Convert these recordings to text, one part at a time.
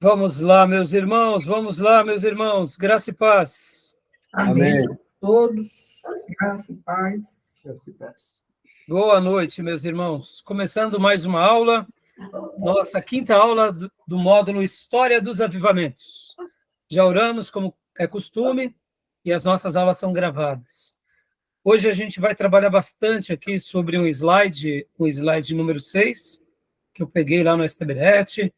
Vamos lá, meus irmãos, graça e paz. Amém. Todos, graça e paz. Graça e paz. Boa noite, meus irmãos. Começando mais uma aula, nossa quinta aula do módulo História dos Avivamentos. Já oramos, como é costume, e as nossas aulas são gravadas. Hoje a gente vai trabalhar bastante aqui sobre o slide número 6, que eu peguei lá no STBnet,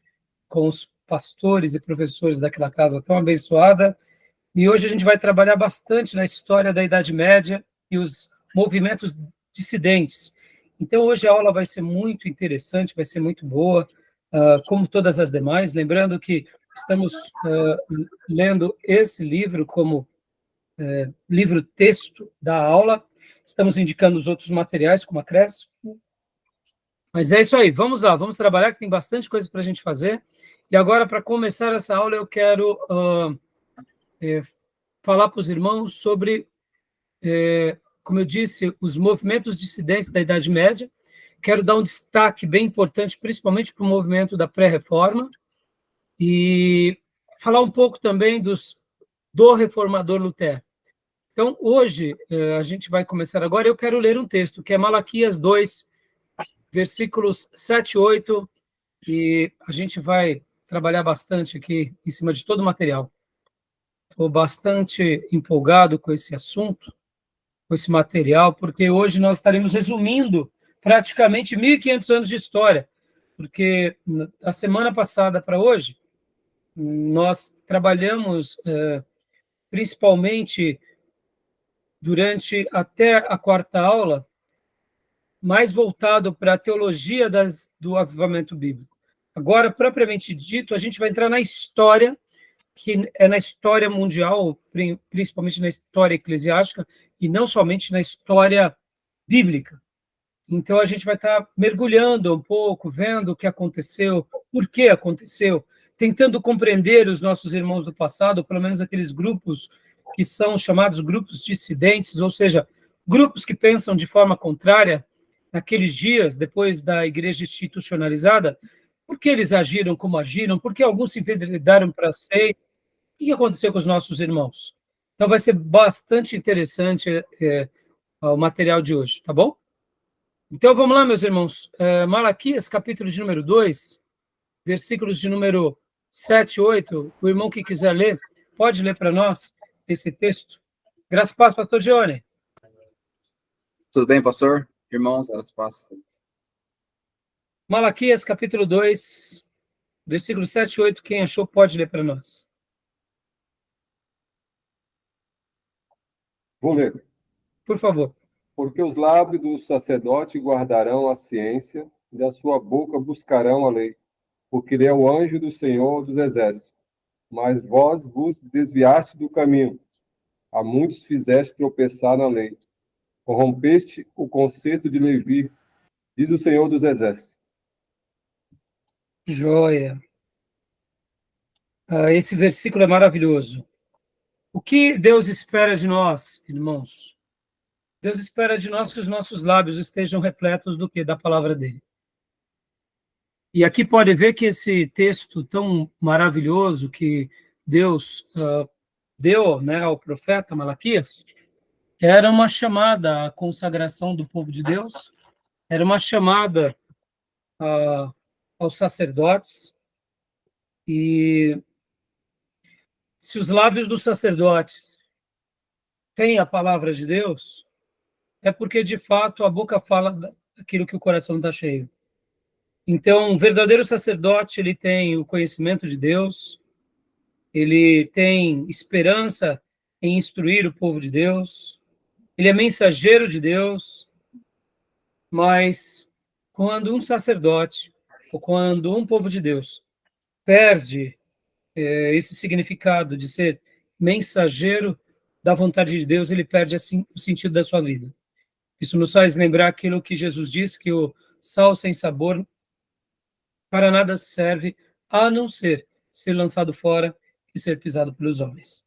com os pastores e professores daquela casa tão abençoada. E hoje a gente vai trabalhar bastante na história da Idade Média e os movimentos dissidentes. Então, hoje a aula vai ser muito interessante, vai ser muito boa, como todas as demais. Lembrando que estamos lendo esse livro como livro-texto da aula. Estamos indicando os outros materiais como acréscimo. Mas é isso aí, vamos lá, vamos trabalhar, que tem bastante coisa para a gente fazer. E agora, para começar essa aula, eu quero falar para os irmãos sobre, como eu disse, os movimentos dissidentes da Idade Média. Quero dar um destaque bem importante, principalmente para o movimento da pré-reforma, e falar um pouco também do reformador Lutero. Então, hoje, a gente vai começar agora, eu quero ler um texto, que é Malaquias 2, versículos 7 e 8, e a gente vai trabalhar bastante aqui em cima de todo o material. Estou bastante empolgado com esse assunto, com esse material, porque hoje nós estaremos resumindo praticamente 1.500 anos de história, porque da semana passada para hoje, nós trabalhamos principalmente durante até a quarta aula, mais voltado para a teologia do avivamento bíblico. Agora, propriamente dito, a gente vai entrar na história, que é na história mundial, principalmente na história eclesiástica, e não somente na história bíblica. Então, a gente vai estar mergulhando um pouco, vendo o que aconteceu, por que aconteceu, tentando compreender os nossos irmãos do passado, ou pelo menos aqueles grupos que são chamados grupos dissidentes, ou seja, grupos que pensam de forma contrária naqueles dias, depois da igreja institucionalizada. Por que eles agiram como agiram? Por que alguns se enveredaram para ser? O que aconteceu com os nossos irmãos? Então, vai ser bastante interessante o material de hoje, tá bom? Então, vamos lá, meus irmãos. Malaquias, capítulo de número 2, versículos de número 7 e 8. O irmão que quiser ler, pode ler para nós esse texto. Graças a Deus, pastor Gione. Tudo bem, pastor? Irmãos, elas passam. Malaquias, capítulo 2, versículos 7 e 8. Quem achou, pode ler para nós. Vou ler. Por favor. Porque os lábios do sacerdote guardarão a ciência, e da sua boca buscarão a lei, porque ele é o anjo do Senhor dos Exércitos. Mas vós vos desviaste do caminho, a muitos fizeste tropeçar na lei. Corrompeste o concerto de Levi, diz o Senhor dos Exércitos. Joia. Esse versículo é maravilhoso. O que Deus espera de nós, irmãos? Deus espera de nós que os nossos lábios estejam repletos do quê? Da palavra dele. E aqui pode ver que esse texto tão maravilhoso que Deus deu, né, ao profeta Malaquias, era uma chamada à consagração do povo de Deus, era uma chamada aos sacerdotes, e se os lábios dos sacerdotes têm a palavra de Deus, é porque, de fato, a boca fala daquilo que o coração está cheio. Então, o verdadeiro sacerdote, ele tem o conhecimento de Deus, ele tem esperança em instruir o povo de Deus, ele é mensageiro de Deus, mas quando um sacerdote, ou quando um povo de Deus perde esse significado de ser mensageiro da vontade de Deus, ele perde assim o sentido da sua vida. Isso nos faz lembrar aquilo que Jesus disse, que o sal sem sabor para nada serve, a não ser lançado fora e ser pisado pelos homens.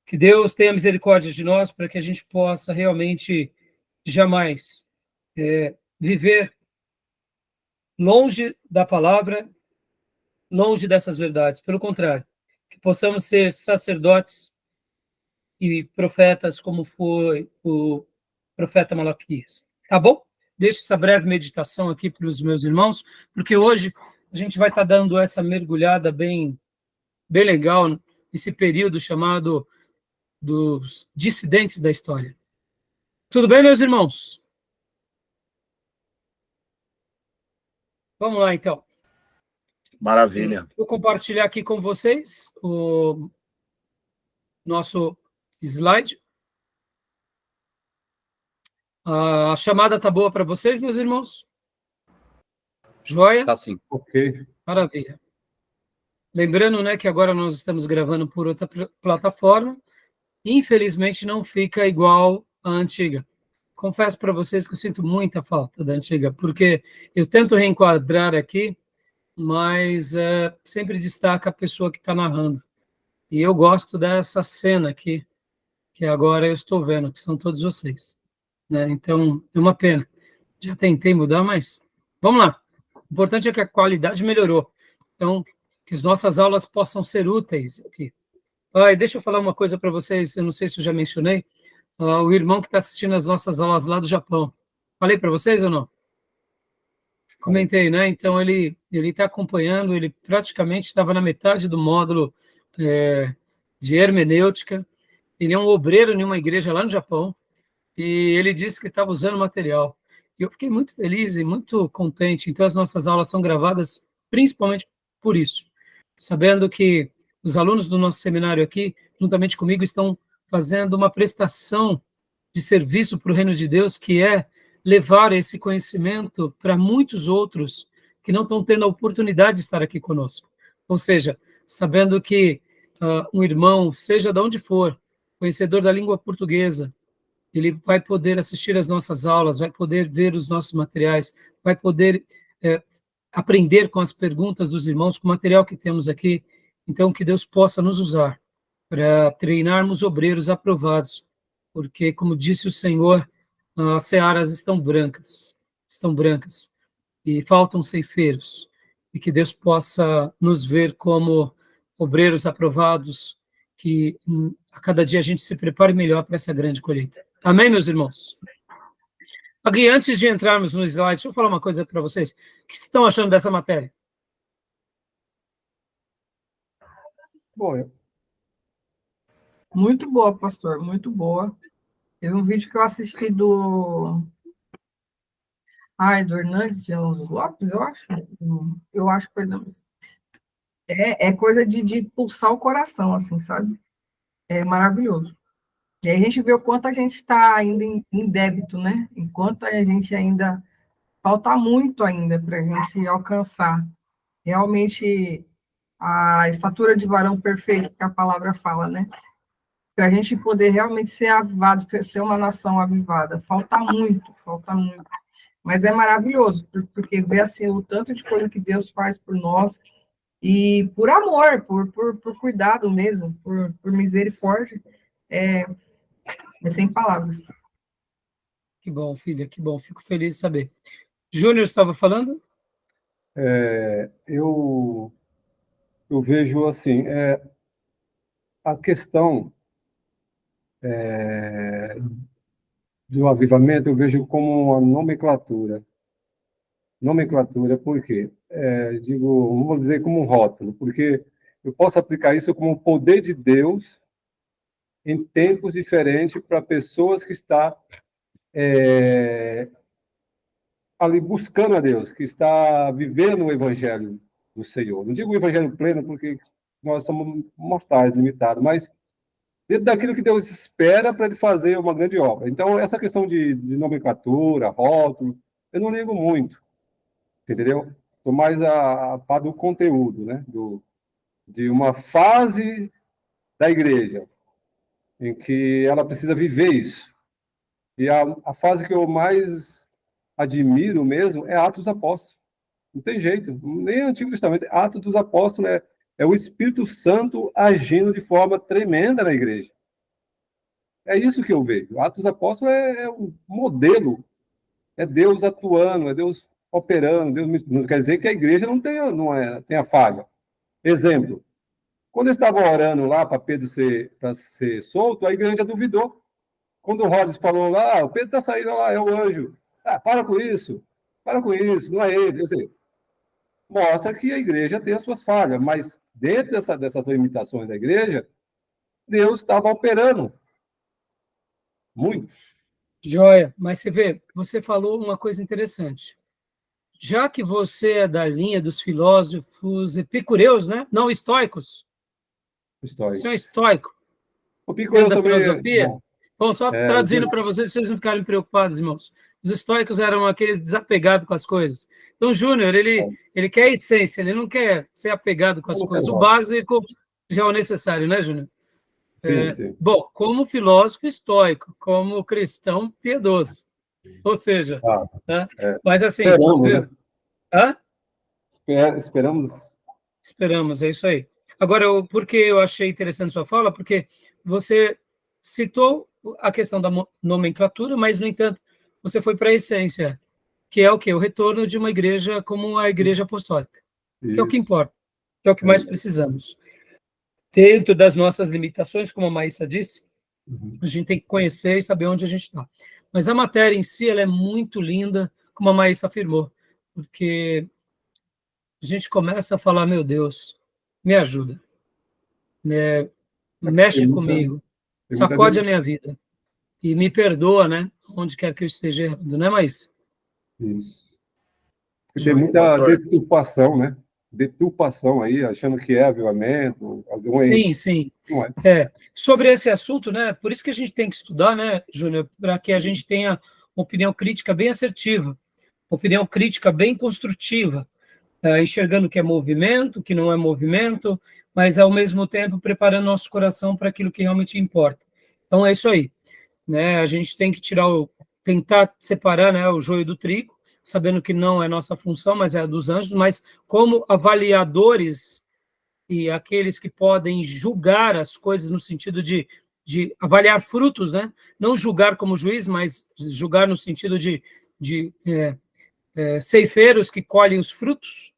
Que Deus tenha misericórdia de nós para que a gente possa realmente jamais viver longe da palavra longe dessas verdades. Pelo contrário, que possamos ser sacerdotes e profetas como foi o profeta Malaquias. Tá bom? Deixo essa breve meditação aqui para os meus irmãos, porque hoje a gente vai estar dando essa mergulhada bem legal nesse período chamado dos dissidentes da história. Tudo bem, meus irmãos? Vamos lá, então. Maravilha. Vou compartilhar aqui com vocês o nosso slide. A chamada tá boa para vocês, meus irmãos? Joia? Tá sim. Ok. Maravilha. Lembrando, né, que agora nós estamos gravando por outra plataforma. Infelizmente, não fica igual à antiga. Confesso para vocês que eu sinto muita falta da antiga, porque eu tento reenquadrar aqui, mas sempre destaca a pessoa que está narrando. E eu gosto dessa cena aqui, que agora eu estou vendo, que são todos vocês. Né? Então, é uma pena. Já tentei mudar, mas vamos lá. O importante é que a qualidade melhorou. Então, que as nossas aulas possam ser úteis aqui. Deixa eu falar uma coisa para vocês, eu não sei se eu já mencionei, o irmão que está assistindo as nossas aulas lá do Japão. Falei para vocês ou não? Comentei, né? Então, ele está acompanhando, ele praticamente estava na metade do módulo de hermenêutica. Ele é um obreiro em uma igreja lá no Japão, e ele disse que estava usando material. E eu fiquei muito feliz e muito contente. Então, as nossas aulas são gravadas principalmente por isso, sabendo que os alunos do nosso seminário aqui, juntamente comigo, estão fazendo uma prestação de serviço para o reino de Deus, que é levar esse conhecimento para muitos outros que não estão tendo a oportunidade de estar aqui conosco. Ou seja, sabendo que um irmão, seja de onde for, conhecedor da língua portuguesa, ele vai poder assistir às nossas aulas, vai poder ver os nossos materiais, vai poder aprender com as perguntas dos irmãos, com o material que temos aqui. Então, que Deus possa nos usar para treinarmos obreiros aprovados, porque, como disse o Senhor, as searas estão brancas, e faltam ceifeiros, e que Deus possa nos ver como obreiros aprovados, que a cada dia a gente se prepare melhor para essa grande colheita. Amém, meus irmãos? Aqui, antes de entrarmos no slide, deixa eu falar uma coisa para vocês. O que vocês estão achando dessa matéria? Bom, Muito boa, pastor, muito boa. Teve um vídeo que eu assisti do Hernandes de Lopes, eu acho. Eu acho que foi. É coisa de pulsar o coração, assim, sabe? É maravilhoso. E aí a gente vê o quanto a gente está ainda em débito, né? Enquanto a gente ainda falta muito ainda para a gente alcançar realmente a estatura de varão perfeito que a palavra fala, né? Para a gente poder realmente ser avivado, ser uma nação avivada. Falta muito, falta muito. Mas é maravilhoso, porque ver assim, o tanto de coisa que Deus faz por nós, e por amor, por cuidado mesmo, por misericórdia, é sem palavras. Que bom, filha, que bom. Fico feliz de saber. Júnior estava falando? eu vejo assim, a questão do avivamento, eu vejo como uma nomenclatura. Nomenclatura, por quê? Digo, vamos dizer como um rótulo, porque eu posso aplicar isso como o poder de Deus em tempos diferentes para pessoas que estão ali buscando a Deus, que está vivendo o evangelho do Senhor. Não digo o evangelho pleno, porque nós somos mortais, limitados, mas dentro daquilo que Deus espera para ele fazer uma grande obra. Então, essa questão de nomenclatura, rótulo, eu não ligo muito, entendeu? Estou mais a par do conteúdo, né? De uma fase da igreja em que ela precisa viver isso. E a fase que eu mais admiro mesmo é Atos dos Apóstolos. Não tem jeito, nem Antigo Testamento. Atos dos Apóstolos é o Espírito Santo agindo de forma tremenda na igreja. É isso que eu vejo. Atos dos Apóstolos é um modelo. É Deus atuando, é Deus operando. Deus não quer dizer que a igreja não tenha falha. Exemplo, quando eles estavam orando lá para Pedro para ser solto, a igreja duvidou. Quando o Rhodes falou lá, o Pedro está saindo lá, é o anjo. Ah, para com isso, não é ele. Quer dizer, mostra que a igreja tem as suas falhas, mas dentro dessas limitações da igreja, Deus estava operando muito. Joia, mas você vê, você falou uma coisa interessante. Já que você é da linha dos filósofos epicureus, né? Não estoicos, História. você é um estoico O Pico dentro da também. filosofia. Bom, só traduzindo os- para vocês não ficarem preocupados, irmãos. Os estoicos eram aqueles desapegados com as coisas. Então, Júnior, ele quer a essência, ele não quer ser apegado com as coisas. O básico já é o necessário, né, Júnior? Sim, sim. Bom, como filósofo estoico, como cristão piedoso. Ou seja, Ah, né? é. Mas assim, Esperamos, né? hã? Esperamos. Esperamos, é isso aí. Agora, por que eu achei interessante sua fala? Porque você citou a questão da nomenclatura, mas, no entanto, você foi para a essência, que é o quê? O retorno de uma igreja como a igreja apostólica, que é o que Isso. importa, que é o que mais precisamos. Dentro das nossas limitações, como a Maísa disse, a gente tem que conhecer e saber onde a gente está. Mas a matéria em si, ela é muito linda, como a Maísa afirmou, porque a gente começa a falar, meu Deus, me ajuda, né? Mexe comigo, Tem muita sacode a minha vida e me perdoa, né? Onde quer que eu esteja errando, né, Maísa? Isso. Porque tem Joia. muita Pastor, deturpação, né? Deturpação aí, achando que é avivamento, algum Sim, sim. não é. Sobre esse assunto, né? Por isso que a gente tem que estudar, né, Júnior, para que a gente tenha uma opinião crítica bem assertiva, opinião crítica bem construtiva, enxergando o que é movimento, o que não é movimento, mas ao mesmo tempo preparando nosso coração para aquilo que realmente importa. Então é isso aí, né? A gente tem que tentar separar, né, o joio do trigo, sabendo que não é nossa função, mas é a dos anjos, mas como avaliadores e aqueles que podem julgar as coisas no sentido de avaliar frutos, né? Não julgar como juiz, mas julgar no sentido de ceifeiros que colhem os frutos.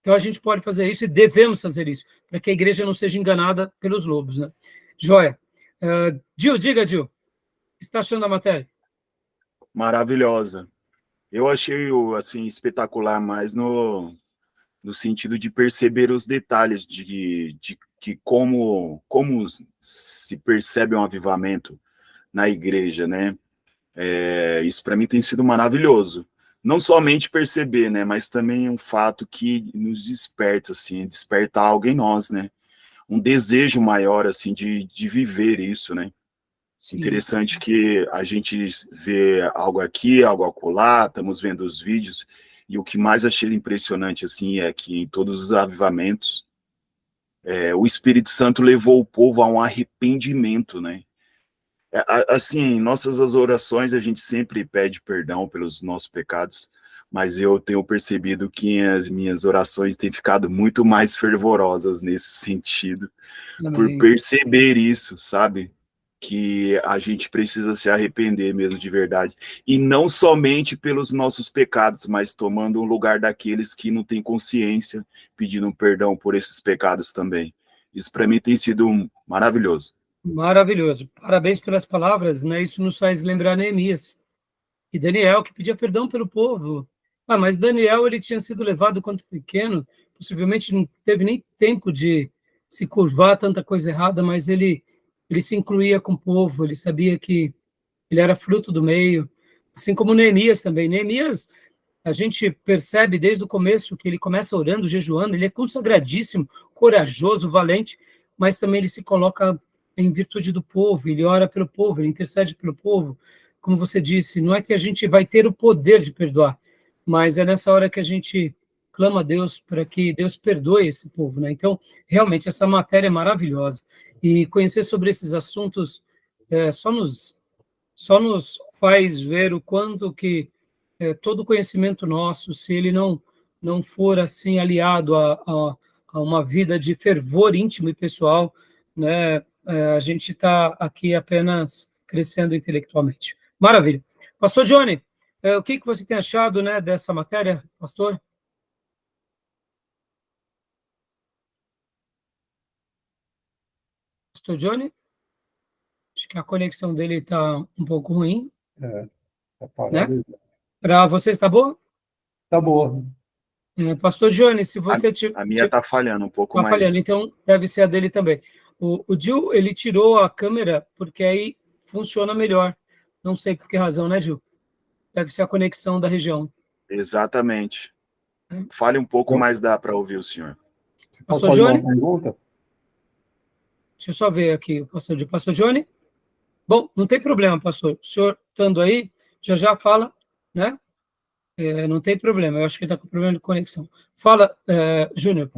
Então a gente pode fazer isso e devemos fazer isso, para que a igreja não seja enganada pelos lobos, né? Joia. Gil, diga, Gil, o que você está achando da matéria? maravilhosa. Eu achei assim espetacular, mais no sentido de perceber os detalhes de que como se percebe um avivamento na igreja, né? Isso para mim tem sido maravilhoso. Não somente perceber, né? Mas também um fato que nos desperta, assim, desperta algo em nós, né? Um desejo maior, assim, de viver isso, né? Sim. Interessante que a gente vê algo aqui, algo acolá, estamos vendo os vídeos, e o que mais achei impressionante, assim, é que em todos os avivamentos, o Espírito Santo levou o povo a um arrependimento, né? Assim, em nossas orações, a gente sempre pede perdão pelos nossos pecados, mas eu tenho percebido que as minhas orações têm ficado muito mais fervorosas nesse sentido, por perceber isso, sabe? Que a gente precisa se arrepender mesmo de verdade. E não somente pelos nossos pecados, mas tomando o lugar daqueles que não têm consciência, pedindo perdão por esses pecados também. Isso para mim tem sido maravilhoso. Maravilhoso. Parabéns pelas palavras, né? Isso nos faz lembrar Neemias e Daniel, que pedia perdão pelo povo. Mas Daniel, ele tinha sido levado quando pequeno, possivelmente não teve nem tempo de se curvar a tanta coisa errada, mas ele se incluía com o povo, ele sabia que ele era fruto do meio, assim como Neemias também. Neemias, a gente percebe desde o começo que ele começa orando, jejuando, ele é consagradíssimo, corajoso, valente, mas também ele se coloca em virtude do povo, ele ora pelo povo, ele intercede pelo povo. Como você disse, não é que a gente vai ter o poder de perdoar, mas é nessa hora que a gente clama a Deus para que Deus perdoe esse povo, né? Então, realmente, essa matéria é maravilhosa. E conhecer sobre esses assuntos só nos faz ver o quanto que todo conhecimento nosso, se ele não for assim aliado a uma vida de fervor íntimo e pessoal, né, a gente está aqui apenas crescendo intelectualmente. Maravilha. Pastor Johnny, o que você tem achado, né, dessa matéria, pastor? Pastor Johnny? Acho que a conexão dele está um pouco ruim. Tá parado. Para você está boa? Tá boa. Pastor Johnny, se você... A minha está falhando um pouco Está mais. falhando, então deve ser a dele também. O Gil, ele tirou a câmera porque aí funciona melhor. Não sei por que razão, né, Gil? Deve ser a conexão da região. Exatamente. Fale um pouco mais, dá para ouvir o senhor. Pastor Johnny? Uma pergunta? Deixa eu só ver aqui, Pastor Johnny. Bom, não tem problema, pastor. O senhor estando aí, já fala, né? Não tem problema, eu acho que ele está com problema de conexão. Fala, Júnior,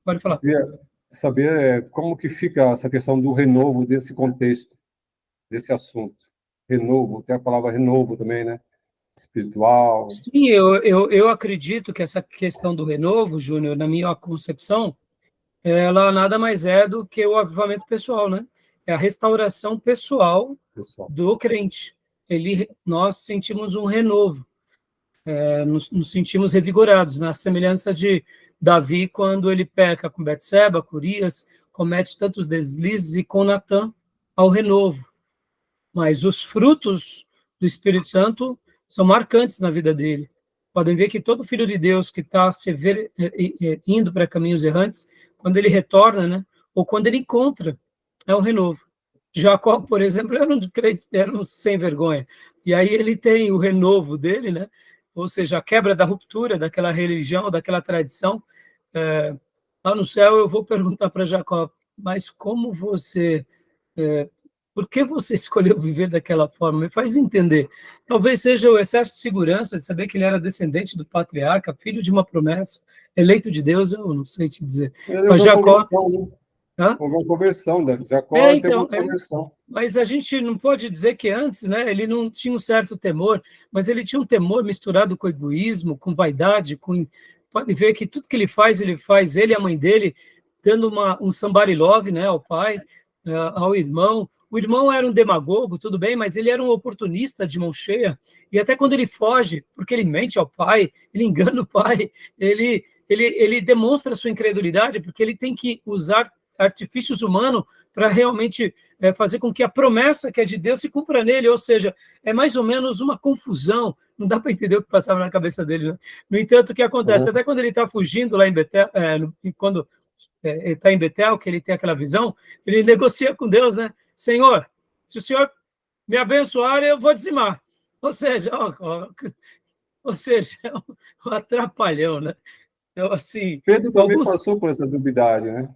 pode falar. Queria saber como que fica essa questão do renovo desse contexto, desse assunto. Renovo, tem a palavra renovo também, né? Espiritual. Sim, eu acredito que essa questão do renovo, Júnior, na minha concepção, ela nada mais é do que o avivamento pessoal, né? É a restauração pessoal do crente. Nós sentimos um renovo, nos sentimos revigorados, na semelhança de Davi, quando ele peca com Betseba, com Urias, comete tantos deslizes, e com Natã, ao renovo. Mas os frutos do Espírito Santo são marcantes na vida dele. Podem ver que todo filho de Deus que está indo para caminhos errantes, quando ele retorna, né, ou quando ele encontra, é um renovo. Jacó, por exemplo, era um sem vergonha. E aí ele tem o renovo dele, né? Ou seja, a quebra da ruptura daquela religião, daquela tradição. Lá no céu eu vou perguntar para Jacó, mas como você... por que você escolheu viver daquela forma? Me faz entender. Talvez seja o excesso de segurança, de saber que ele era descendente do patriarca, filho de uma promessa, eleito de Deus, eu não sei te dizer. Mas Jacó... Houve uma conversão, Jacó teve uma conversão. Mas a gente não pode dizer que antes, né, ele não tinha um certo temor, mas ele tinha um temor misturado com egoísmo, com vaidade, pode ver que tudo que ele faz, ele e a mãe dele, dando um somebody love, né, ao pai, ao irmão. O irmão era um demagogo, tudo bem, mas ele era um oportunista de mão cheia, e até quando ele foge, porque ele mente ao pai, ele engana o pai, ele demonstra sua incredulidade, porque ele tem que usar artifícios humanos para realmente fazer com que a promessa que é de Deus se cumpra nele, ou seja, é mais ou menos uma confusão, não dá para entender o que passava na cabeça dele. Né? No entanto, o que acontece? Até quando ele está fugindo lá em Betel, quando ele está em Betel, que ele tem aquela visão, ele negocia com Deus, né? Senhor, se o Senhor me abençoar, eu vou dizimar. Ou seja, é um atrapalhão, né? Então, assim, Pedro também passou por essa duvidade, né?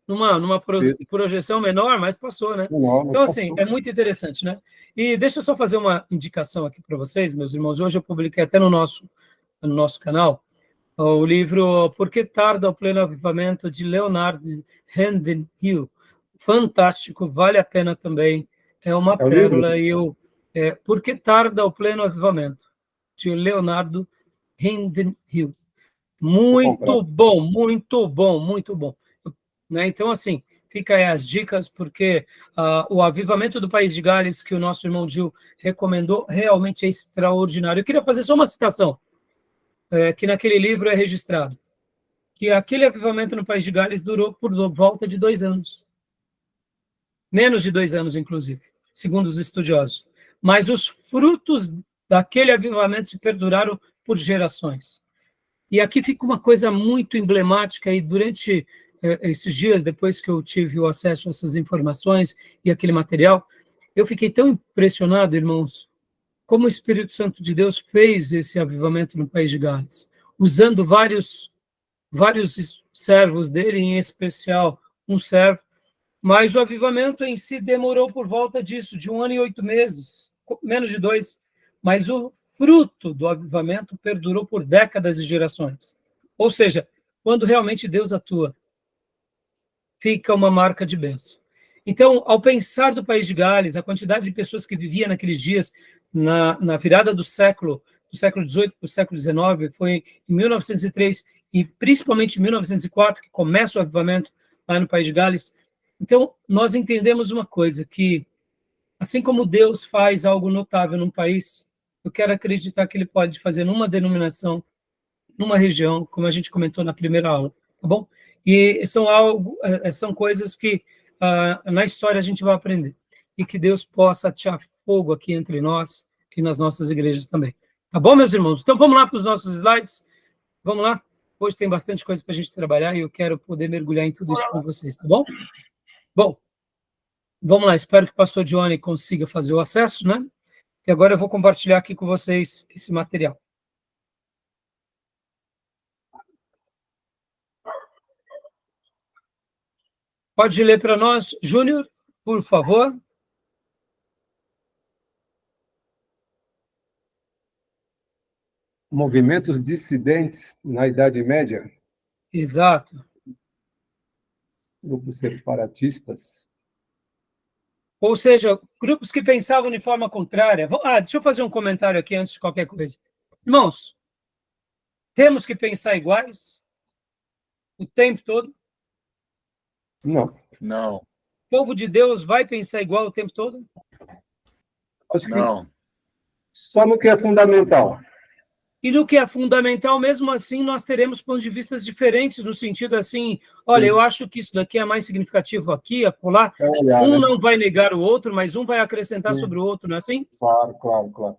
Numa projeção menor, mas passou, né? Então, assim, é muito interessante, né? E deixa eu só fazer uma indicação aqui para vocês, meus irmãos. Hoje eu publiquei até no nosso canal o livro Por que Tarda o Pleno Avivamento, de Leonard Ravenhill. Fantástico, vale a pena também. É uma pérola. Por que Tarda o Pleno Avivamento, de Leonardo Ravenhill. Muito bom, muito bom, muito bom. Né? Então, assim, fica aí as dicas, porque o avivamento do País de Gales, que o nosso irmão Gil recomendou, realmente é extraordinário. Eu queria fazer só uma citação, que naquele livro é registrado, que aquele avivamento no País de Gales durou por volta de 2 anos. Menos de 2 anos, inclusive, segundo os estudiosos. Mas os frutos daquele avivamento se perduraram por gerações. E aqui fica uma coisa muito emblemática, e durante esses dias, depois que eu tive o acesso a essas informações e aquele material, eu fiquei tão impressionado, irmãos, como o Espírito Santo de Deus fez esse avivamento no País de Gales, usando vários servos dele, em especial um servo, mas o avivamento em si demorou por volta disso, de 1 ano e 8 meses, menos de 2, mas o fruto do avivamento perdurou por décadas e gerações. Ou seja, quando realmente Deus atua, fica uma marca de bênção. Então, ao pensar do País de Gales, a quantidade de pessoas que viviam naqueles dias, na virada do século XVIII para o século XIX, foi em 1903 e principalmente em 1904 que começa o avivamento lá no País de Gales. Então, nós entendemos uma coisa, que assim como Deus faz algo notável num país, eu quero acreditar que ele pode fazer numa denominação, numa região, como a gente comentou na primeira aula, tá bom? E são coisas que na história a gente vai aprender. E que Deus possa atirar fogo aqui entre nós e nas nossas igrejas também. Tá bom, meus irmãos? Então vamos lá para os nossos slides. Vamos lá? Hoje tem bastante coisa para a gente trabalhar e eu quero poder mergulhar em tudo isso com vocês, tá bom? Bom, vamos lá. Espero que o pastor Johnny consiga fazer o acesso, né? E agora eu vou compartilhar aqui com vocês esse material. Pode ler para nós, Júnior, por favor. Movimentos dissidentes na Idade Média, Exato. grupos separatistas. Ou seja, grupos que pensavam de forma contrária. Deixa eu fazer um comentário aqui antes de qualquer coisa. Irmãos, temos que pensar iguais o tempo todo? Não. Não, O povo de Deus vai pensar igual o tempo todo? Acho que não. só no que é fundamental. E no que é fundamental, mesmo assim, nós teremos pontos de vista diferentes, no sentido assim, olha, eu acho que isso daqui é mais significativo aqui, acolá. É olhar, Um né? não vai negar o outro, mas um vai acrescentar Sim. sobre o outro, não é assim? Claro.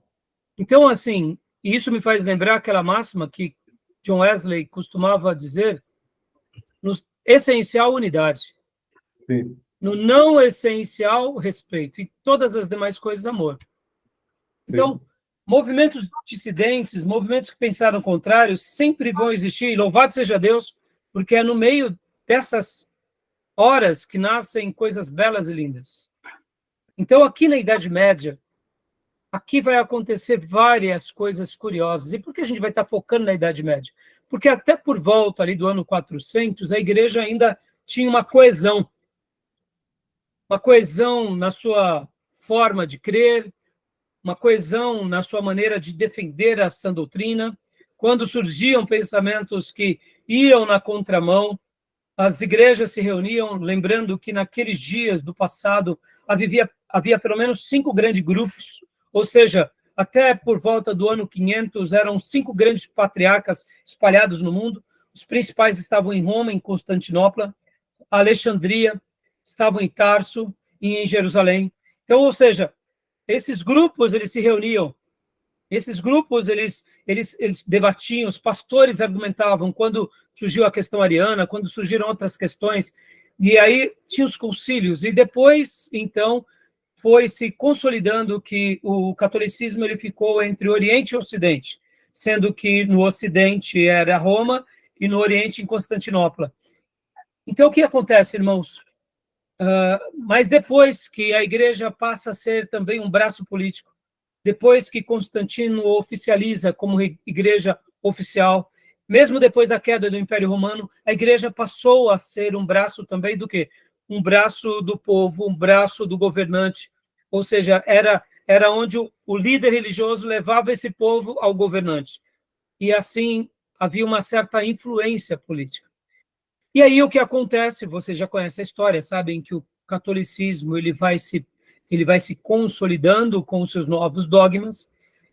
Então, assim, isso me faz lembrar aquela máxima que John Wesley costumava dizer, no essencial, unidade. Sim. No não essencial, respeito. E todas as demais coisas, amor. Então, movimentos dissidentes, movimentos que pensaram o contrário, sempre vão existir, e louvado seja Deus, porque é no meio dessas horas que nascem coisas belas e lindas. Então, aqui na Idade Média, aqui vai acontecer várias coisas curiosas. E por que a gente vai estar focando na Idade Média? Porque até por volta ali do ano 400, a igreja ainda tinha uma coesão na sua forma de crer, uma coesão na sua maneira de defender a sã doutrina. Quando surgiam pensamentos que iam na contramão, as igrejas se reuniam, lembrando que naqueles dias do passado havia pelo menos 5 grandes grupos, ou seja, até por volta do ano 500, eram 5 grandes patriarcas espalhados no mundo. Os principais estavam em Roma, em Constantinopla, Alexandria, estavam em Tarso e em Jerusalém. Então, ou seja, esses grupos, eles se reuniam, esses grupos, eles debatiam, os pastores argumentavam quando surgiu a questão ariana, quando surgiram outras questões, e aí tinha os concílios, e depois, então, foi se consolidando que o catolicismo ele ficou entre Oriente e Ocidente, sendo que no Ocidente era Roma e no Oriente em Constantinopla. Então, o que acontece, irmãos? Mas depois que a igreja passa a ser também um braço político, depois que Constantino oficializa como igreja oficial, mesmo depois da queda do Império Romano, a igreja passou a ser um braço também do quê? Um braço do povo, um braço do governante, ou seja, era onde o líder religioso levava esse povo ao governante. E assim havia uma certa influência política. E aí o que acontece, vocês já conhecem a história, sabem que o catolicismo ele vai se consolidando com os seus novos dogmas,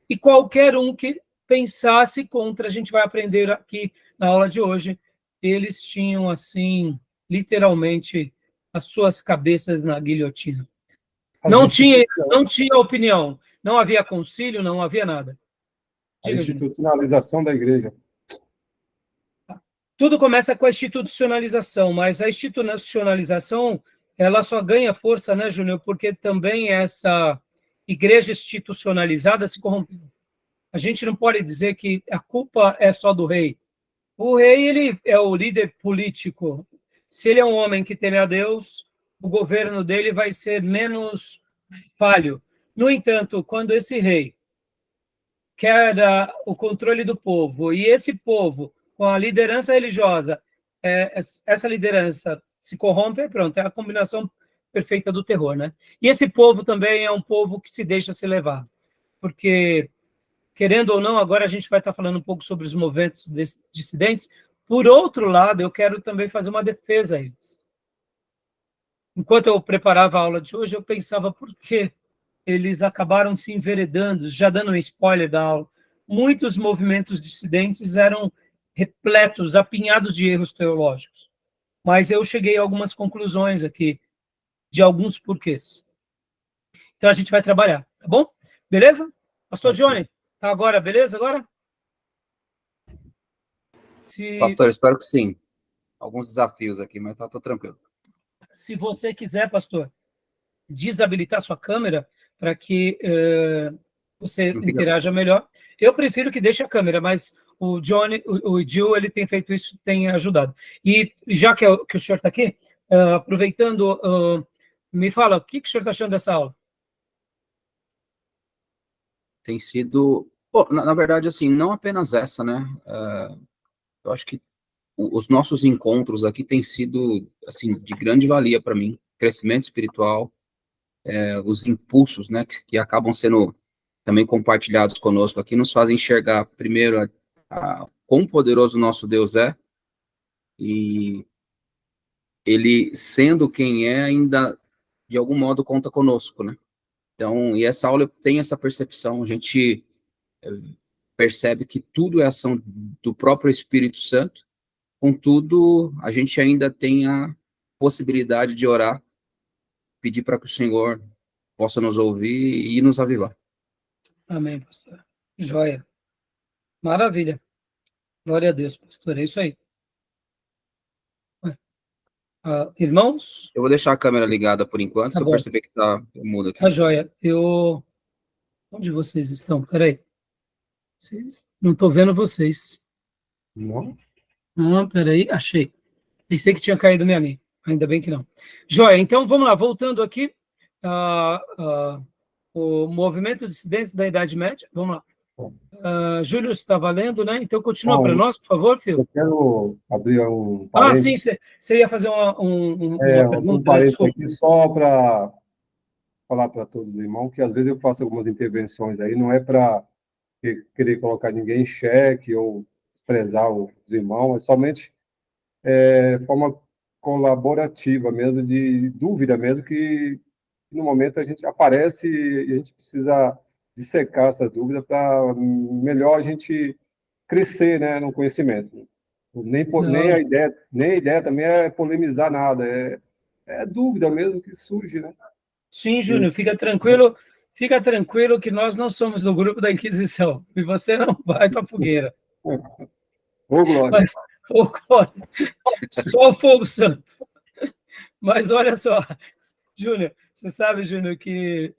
e qualquer um que pensasse contra, a gente vai aprender aqui na aula de hoje, eles tinham, assim, literalmente, as suas cabeças na guilhotina. Não tinha opinião, não havia concílio, não havia nada. A institucionalização da igreja. Tudo começa com a institucionalização, mas a institucionalização ela só ganha força, né, Júnior? Porque também essa igreja institucionalizada se corrompeu. A gente não pode dizer que a culpa é só do rei. O rei, ele é o líder político. Se ele é um homem que teme a Deus, o governo dele vai ser menos falho. No entanto, quando esse rei quer o controle do povo, e esse povo, com a liderança religiosa, essa liderança se corrompe, pronto, é a combinação perfeita do terror, né? E esse povo também é um povo que se deixa se levar, porque, querendo ou não, agora a gente vai estar falando um pouco sobre os movimentos dissidentes. Por outro lado, eu quero também fazer uma defesa a eles. Enquanto eu preparava a aula de hoje, eu pensava por que eles acabaram se enveredando, já dando um spoiler da aula. Muitos movimentos dissidentes eram repletos, apinhados de erros teológicos. Mas eu cheguei a algumas conclusões aqui. de alguns porquês. Então, a gente vai trabalhar, tá bom? Beleza? Pastor Johnny, tá agora, beleza agora? Pastor, espero que sim. Alguns desafios aqui, mas tô tranquilo. Se você quiser, pastor, desabilitar sua câmera para que você interaja melhor. Eu prefiro que deixe a câmera, mas o Johnny, o Gil, ele tem feito isso, tem ajudado. E já que o senhor está aqui, aproveitando, me fala, o que o senhor está achando dessa aula? Tem sido... Bom, na verdade, assim, não apenas essa, né? Eu acho que os nossos encontros aqui têm sido, assim, de grande valia para mim. Crescimento espiritual, os impulsos, né, que acabam sendo também compartilhados conosco aqui, nos fazem enxergar, primeiro, quão poderoso o nosso Deus é, e ele, sendo quem é, ainda, de algum modo, conta conosco, né? Então, e essa aula tem essa percepção, a gente percebe que tudo é ação do próprio Espírito Santo, contudo, a gente ainda tem a possibilidade de orar, pedir para que o Senhor possa nos ouvir e nos avivar. Amém, pastor. Joia. Maravilha. Glória a Deus, pastor. É isso aí. Irmãos? Eu vou deixar a câmera ligada por enquanto, Tá se eu bom. perceber que tá mudo aqui. Tá joia. Onde vocês estão? Peraí. Não estou vendo vocês. Não? Ah, peraí. Achei. Pensei que tinha caído minha linha. Ainda bem que não. Joia. Então, vamos lá. Voltando aqui. O movimento dissidentes da Idade Média. Vamos lá. Júlio está valendo, né? Então, continua para nós, por favor, Fio. Eu quero abrir um Sim, parênteses. você ia fazer uma pergunta. Um parênteses aqui só para falar para todos os irmãos que às vezes eu faço algumas intervenções aí, não é para querer colocar ninguém em xeque ou desprezar os irmãos, é somente forma colaborativa mesmo, de dúvida mesmo, que no momento a gente aparece e a gente precisa dissecar essas dúvidas para melhor a gente crescer, né, no conhecimento. Nem a ideia também é polemizar nada, é dúvida mesmo que surge, né? Sim, Júnior, fica tranquilo que nós não somos do grupo da Inquisição, e você não vai para a fogueira. Ô, Glória. Ô, Glória, só o fogo santo. Mas olha só, Júnior, você sabe, Júnior, que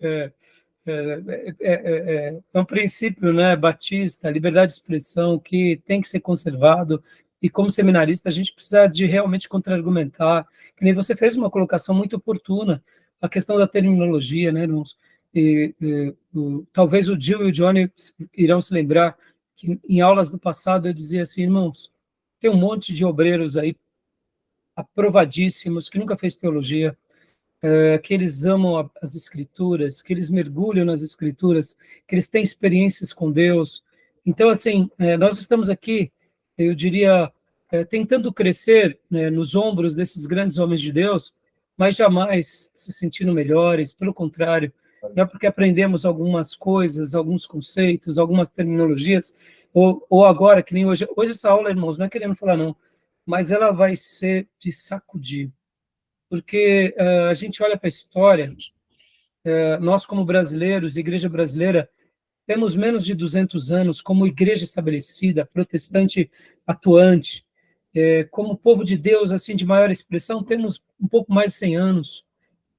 é um princípio, né, batista, liberdade de expressão, que tem que ser conservado, e como seminarista a gente precisa de realmente contra-argumentar, que nem você fez uma colocação muito oportuna, a questão da terminologia, né, irmãos? Talvez o Gil e o Johnny irão se lembrar que em aulas do passado eu dizia assim, irmãos, tem um monte de obreiros aí aprovadíssimos, que nunca fez teologia, que eles amam as escrituras, que eles mergulham nas escrituras, que eles têm experiências com Deus. Então, assim, nós estamos aqui, eu diria, tentando crescer, né, nos ombros desses grandes homens de Deus, mas jamais se sentindo melhores, pelo contrário, não é porque aprendemos algumas coisas, alguns conceitos, algumas terminologias, ou agora, que nem hoje essa aula, irmãos, não é querendo falar não, mas ela vai ser de sacudir, porque a gente olha para a história, nós como brasileiros, igreja brasileira, temos menos de 200 anos como igreja estabelecida, protestante atuante, como povo de Deus, assim, de maior expressão, temos um pouco mais de 100 anos,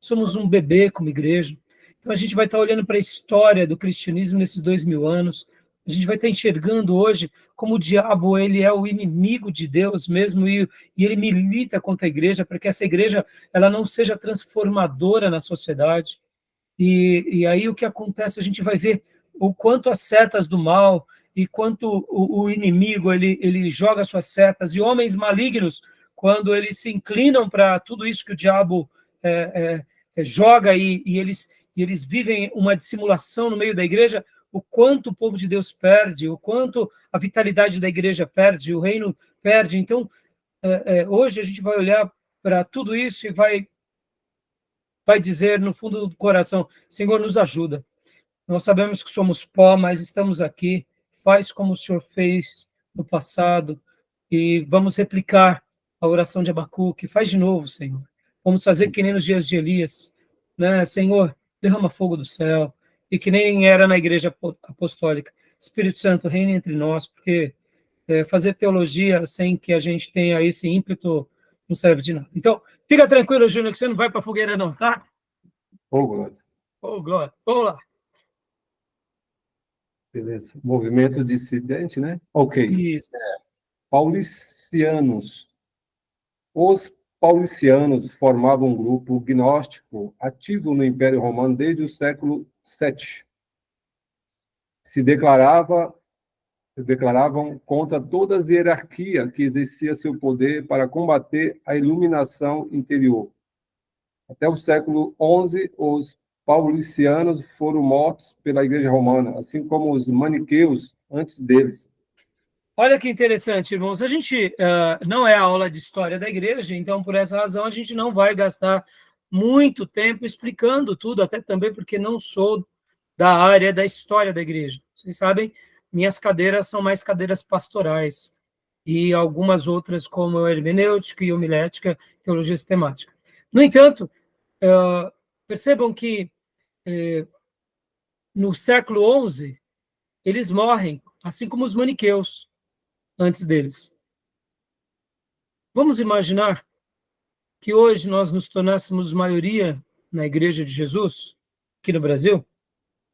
somos um bebê como igreja, então a gente vai estar olhando para a história do cristianismo nesses 2000 anos, a gente vai estar enxergando hoje como o diabo ele é o inimigo de Deus mesmo e ele milita contra a igreja para que essa igreja ela não seja transformadora na sociedade. E aí o que acontece, a gente vai ver o quanto as setas do mal e quanto o inimigo ele joga suas setas, e homens malignos, quando eles se inclinam para tudo isso que o diabo joga e eles vivem uma dissimulação no meio da igreja, o quanto o povo de Deus perde, o quanto a vitalidade da igreja perde, o reino perde. Então, hoje a gente vai olhar para tudo isso e vai dizer no fundo do coração, Senhor, nos ajuda. Nós sabemos que somos pó, mas estamos aqui. Faz como o Senhor fez no passado e vamos replicar a oração de Abacuque. Faz de novo, Senhor. Vamos fazer que nem nos dias de Elias, né? Senhor, derrama fogo do céu, e que nem era na igreja apostólica. Espírito Santo, reina entre nós, porque fazer teologia sem que a gente tenha esse ímpeto não serve de nada. Então, fica tranquilo, Júnior, que você não vai para a fogueira não, tá? Ô, Glória. Ô, Glória. Vamos lá. Beleza. Movimento dissidente, né? Ok. Isso. Paulicianos. Os paulicianos formavam um grupo gnóstico ativo no Império Romano desde o século VII. Se declaravam contra toda a hierarquia que exercia seu poder para combater a iluminação interior. Até o século XI, os paulicianos foram mortos pela Igreja Romana, assim como os maniqueus antes deles. Olha que interessante, irmãos. A gente não é a aula de história da igreja, então, por essa razão, a gente não vai gastar muito tempo explicando tudo, até também porque não sou da área da história da igreja. Vocês sabem, minhas cadeiras são mais cadeiras pastorais e algumas outras, como hermenêutica e homilética, teologia sistemática. No entanto, percebam que no século XI, eles morrem, assim como os maniqueus antes deles. Vamos imaginar que hoje nós nos tornássemos maioria na Igreja de Jesus, aqui no Brasil,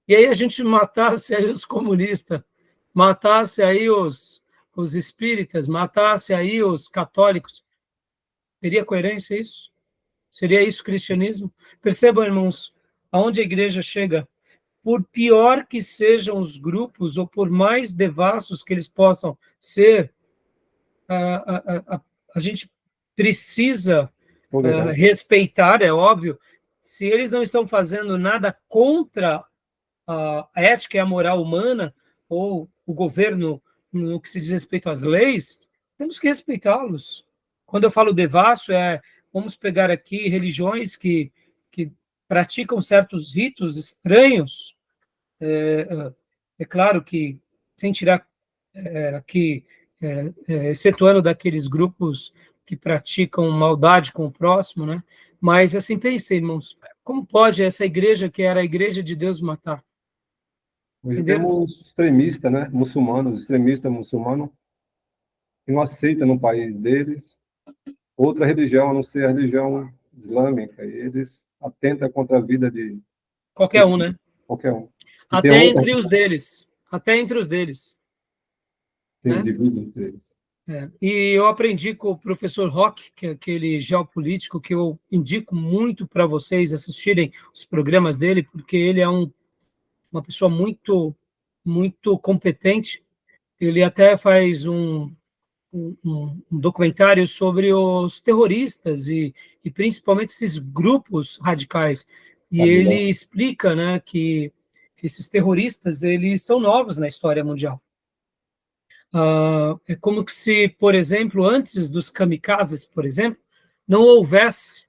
e aí a gente matasse aí os comunistas, matasse aí os espíritas, matasse aí os católicos. Teria coerência isso? Seria isso cristianismo? Percebam, irmãos, aonde a igreja chega, por pior que sejam os grupos, ou por mais devassos que eles possam ser, a gente precisa respeitar, é óbvio, se eles não estão fazendo nada contra a ética e a moral humana, ou o governo no que se diz respeito às leis, temos que respeitá-los. Quando eu falo devasso, vamos pegar aqui religiões que praticam certos ritos estranhos, é claro que, sem tirar aqui, excetuando daqueles grupos que praticam maldade com o próximo, né? Mas assim, pensei, irmãos, como pode essa igreja, que era a igreja de Deus, matar? Hoje Entenderam? temos extremistas, né? Muçulmanos, extremista muçulmano, que não aceita no país deles outra religião, a não ser a religião islâmica. E eles atentam contra a vida de Qualquer um, né? qualquer um. E Até tem entre os deles. Até entre os deles. tem né? divisão entre eles. E eu aprendi com o professor Rock, que é aquele geopolítico que eu indico muito para vocês assistirem os programas dele, porque ele é uma pessoa muito, muito competente. Ele até faz um documentário sobre os terroristas e principalmente esses grupos radicais. E ele explica, né, que esses terroristas eles são novos na história mundial. É como se, por exemplo, antes dos kamikazes, por exemplo, não houvesse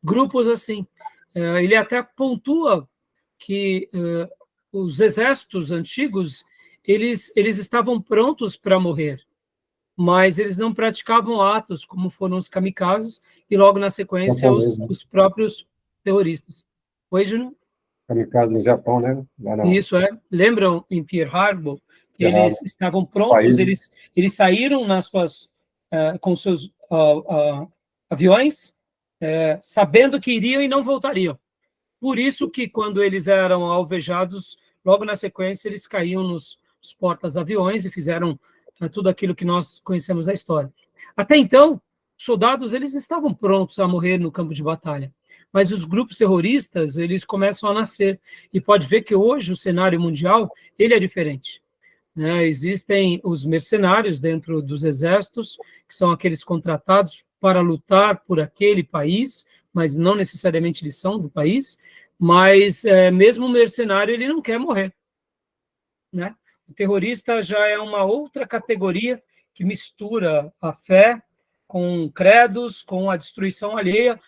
grupos assim. Ele até pontua que os exércitos antigos eles estavam prontos para morrer, mas eles não praticavam atos como foram os kamikazes e logo na sequência os próprios terroristas. Oi, Júnior? Kamikaze no Japão, né? Isso Lembram em Pearl Harbor que eles estavam prontos, eles saíram com seus aviões, sabendo que iriam e não voltariam. Por isso que quando eles eram alvejados, logo na sequência eles caíam nos portas-aviões e fizeram tudo aquilo que nós conhecemos da história. Até então, soldados eles estavam prontos a morrer no campo de batalha, mas os grupos terroristas eles começam a nascer e pode ver que hoje o cenário mundial ele é diferente. Existem os mercenários dentro dos exércitos, que são aqueles contratados para lutar por aquele país, mas não necessariamente eles são do país, mas mesmo o mercenário ele não quer morrer. Né? O terrorista já é uma outra categoria que mistura a fé com credos, com a destruição alheia,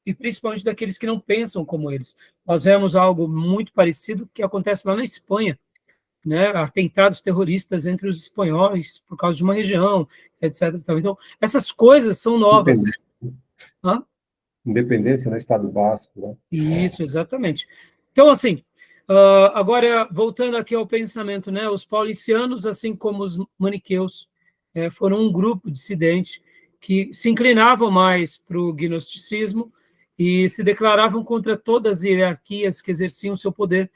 e principalmente daqueles que não pensam como eles. Nós vemos algo muito parecido que acontece lá na Espanha, né, atentados terroristas entre os espanhóis por causa de uma região, etc. Então, essas coisas são novas. Hã? Independência, né? Estado Basco, né? Isso, exatamente. Então, assim, agora, voltando aqui ao pensamento, né? Os paulicianos, assim como os maniqueus, foram um grupo dissidente que se inclinavam mais para o gnosticismo e se declaravam contra todas as hierarquias que exerciam seu poder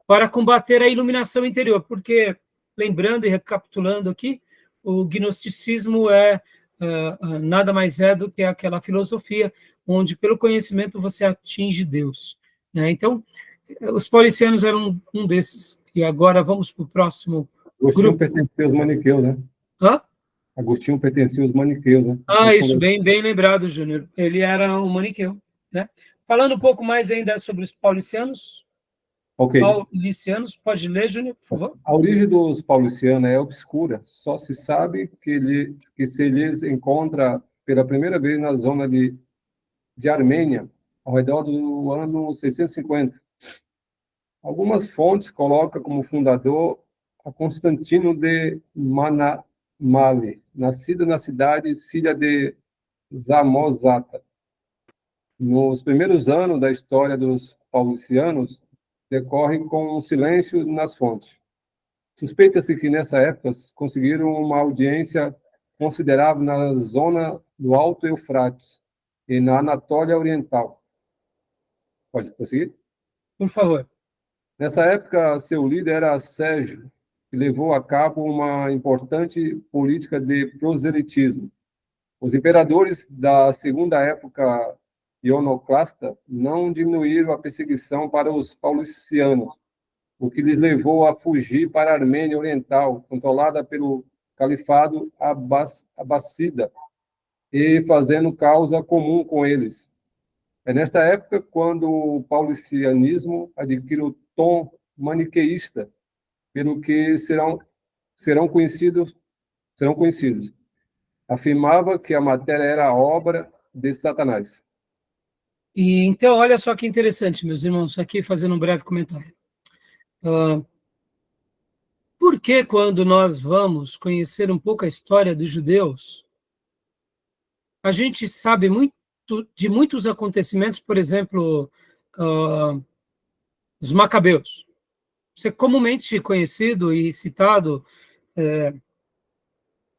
para combater a iluminação interior, porque, lembrando e recapitulando aqui, o gnosticismo nada mais é do que aquela filosofia onde, pelo conhecimento, você atinge Deus, né? Então, os paulicianos eram um desses. E agora vamos para o próximo Agostinho grupo. pertencia aos maniqueus, né? Hã? Agostinho pertencia aos maniqueus, né? Isso, bem lembrado, Júnior. Ele era um maniqueu, né? Falando um pouco mais ainda sobre os paulicianos, Ok. paulicianos, pode ler, Júnior, por favor? A origem dos paulicianos é obscura. Só se sabe que se lhes encontra pela primeira vez na zona de Armênia, ao redor do ano 650. Algumas fontes colocam como fundador a Constantino de Manamale, nascido na cidade síria de Samosata. Nos primeiros anos da história dos paulicianos, decorre com um silêncio nas fontes. Suspeita-se que, nessa época, conseguiram uma audiência considerável na zona do Alto Eufrates e na Anatólia Oriental. Pode prosseguir? Por favor. Nessa época, seu líder era Sérgio, que levou a cabo uma importante política de proselitismo. Os imperadores da segunda época ionoclasta não diminuíram a perseguição para os paulicianos, o que lhes levou a fugir para a Armênia Oriental, controlada pelo califado abássida, e fazendo causa comum com eles. É nesta época quando o paulicianismo adquire o tom maniqueísta, pelo que serão conhecidos. Afirmava que a matéria era obra de Satanás. E então, olha só que interessante, meus irmãos, aqui fazendo um breve comentário. Por que, quando nós vamos conhecer um pouco a história dos judeus, a gente sabe muito de muitos acontecimentos, por exemplo, os macabeus. Isso é comumente conhecido e citado,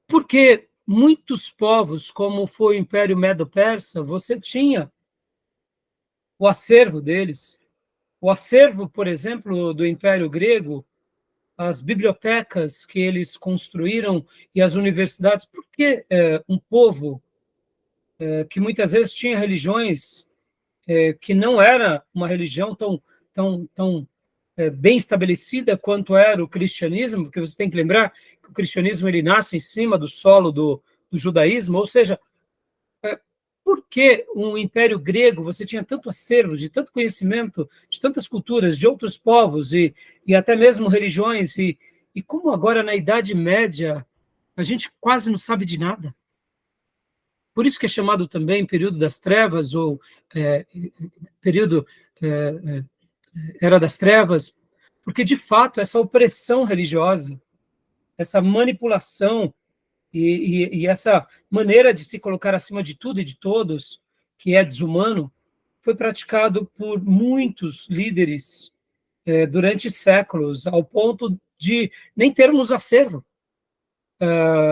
porque muitos povos, como foi o Império Medo-Persa, você tinha o acervo deles. O acervo, por exemplo, do Império Grego, as bibliotecas que eles construíram e as universidades, porque um povo que muitas vezes tinha religiões que não era uma religião tão bem estabelecida quanto era o cristianismo, porque você tem que lembrar que o cristianismo ele nasce em cima do solo do judaísmo, ou seja, por que um império grego você tinha tanto acervo, de tanto conhecimento, de tantas culturas, de outros povos e até mesmo religiões, e como agora na Idade Média a gente quase não sabe de nada? Por isso que é chamado também período das trevas, ou período Era das Trevas, porque, de fato, essa opressão religiosa, essa manipulação e essa maneira de se colocar acima de tudo e de todos, que é desumano, foi praticado por muitos líderes durante séculos, ao ponto de nem termos acervo.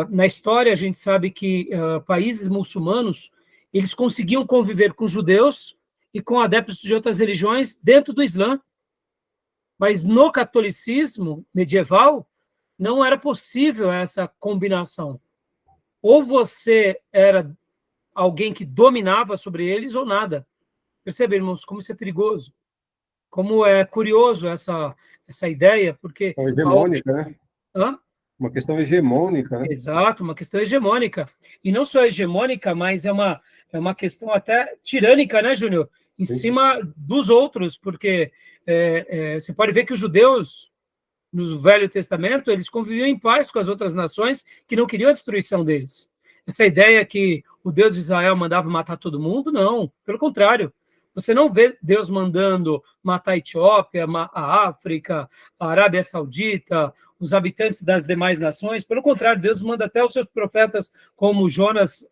Na história, a gente sabe que países muçulmanos eles conseguiam conviver com judeus e com adeptos de outras religiões dentro do Islã. Mas no catolicismo medieval, não era possível essa combinação. Ou você era alguém que dominava sobre eles, ou nada. Percebe, irmãos, como isso é perigoso? Como é curioso essa ideia, porque... Então, hegemônica, né? Hã? Uma questão hegemônica, né? Exato, uma questão hegemônica. E não só hegemônica, mas é uma questão até tirânica, né, Júnior? Em Sim. cima dos outros, porque você pode ver que os judeus, no Velho Testamento, eles conviviam em paz com as outras nações que não queriam a destruição deles. Essa ideia que o Deus de Israel mandava matar todo mundo, não. Pelo contrário, você não vê Deus mandando matar a Etiópia, a África, a Arábia Saudita, os habitantes das demais nações. Pelo contrário, Deus manda até os seus profetas, como Jonas,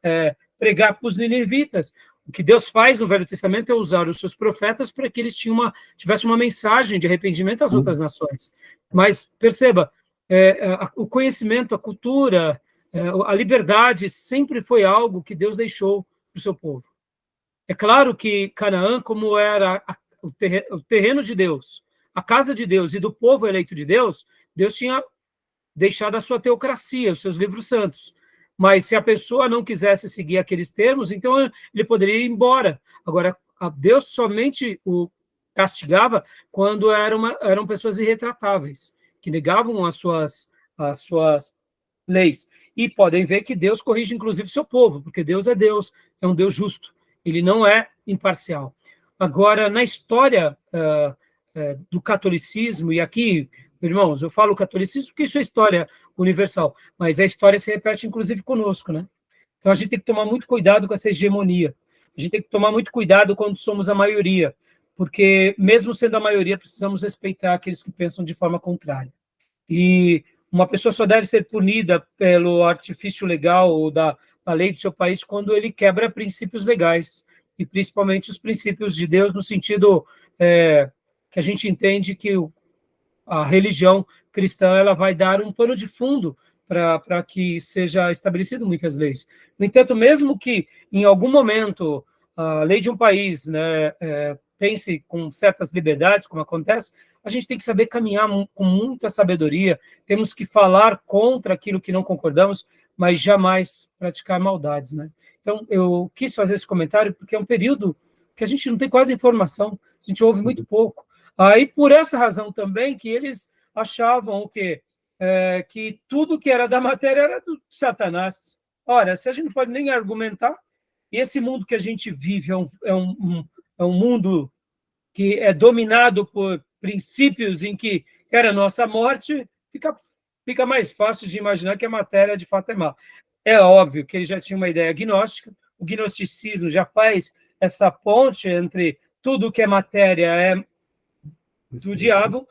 pregar para os ninivitas. O que Deus faz no Velho Testamento é usar os seus profetas para que eles tivessem uma mensagem de arrependimento às outras nações. Mas, perceba, o conhecimento, a cultura, a liberdade sempre foi algo que Deus deixou para o seu povo. É claro que Canaã, como era o terreno de Deus, a casa de Deus e do povo eleito de Deus, Deus tinha deixado a sua teocracia, os seus livros santos. Mas se a pessoa não quisesse seguir aqueles termos, então ele poderia ir embora. Agora, Deus somente o castigava quando eram pessoas irretratáveis, que negavam as suas leis. E podem ver que Deus corrige, inclusive, seu povo, porque Deus é um Deus justo. Ele não é imparcial. Agora, na história do catolicismo, e aqui, irmãos, eu falo catolicismo porque isso é história universal, mas a história se repete, inclusive, conosco, né? Então, a gente tem que tomar muito cuidado com essa hegemonia. A gente tem que tomar muito cuidado quando somos a maioria, porque, mesmo sendo a maioria, precisamos respeitar aqueles que pensam de forma contrária. E uma pessoa só deve ser punida pelo artifício legal ou da lei do seu país quando ele quebra princípios legais, e principalmente os princípios de Deus, no sentido que a gente entende que a religião cristã ela vai dar um pano de fundo para que seja estabelecido muitas leis. No entanto, mesmo que em algum momento a lei de um país, né, pense com certas liberdades, como acontece, a gente tem que saber caminhar com muita sabedoria, temos que falar contra aquilo que não concordamos, mas jamais praticar maldades, né? Então, eu quis fazer esse comentário porque é um período que a gente não tem quase informação, a gente ouve muito pouco. Aí, por essa razão também, que eles achavam o quê? Que tudo que era da matéria era do Satanás. Ora, se a gente não pode nem argumentar, e esse mundo que a gente vive é um mundo que é dominado por princípios em que era a nossa morte, fica mais fácil de imaginar que a matéria de fato é má. É óbvio que ele já tinha uma ideia gnóstica, o gnosticismo já faz essa ponte entre tudo que é matéria é do diabo,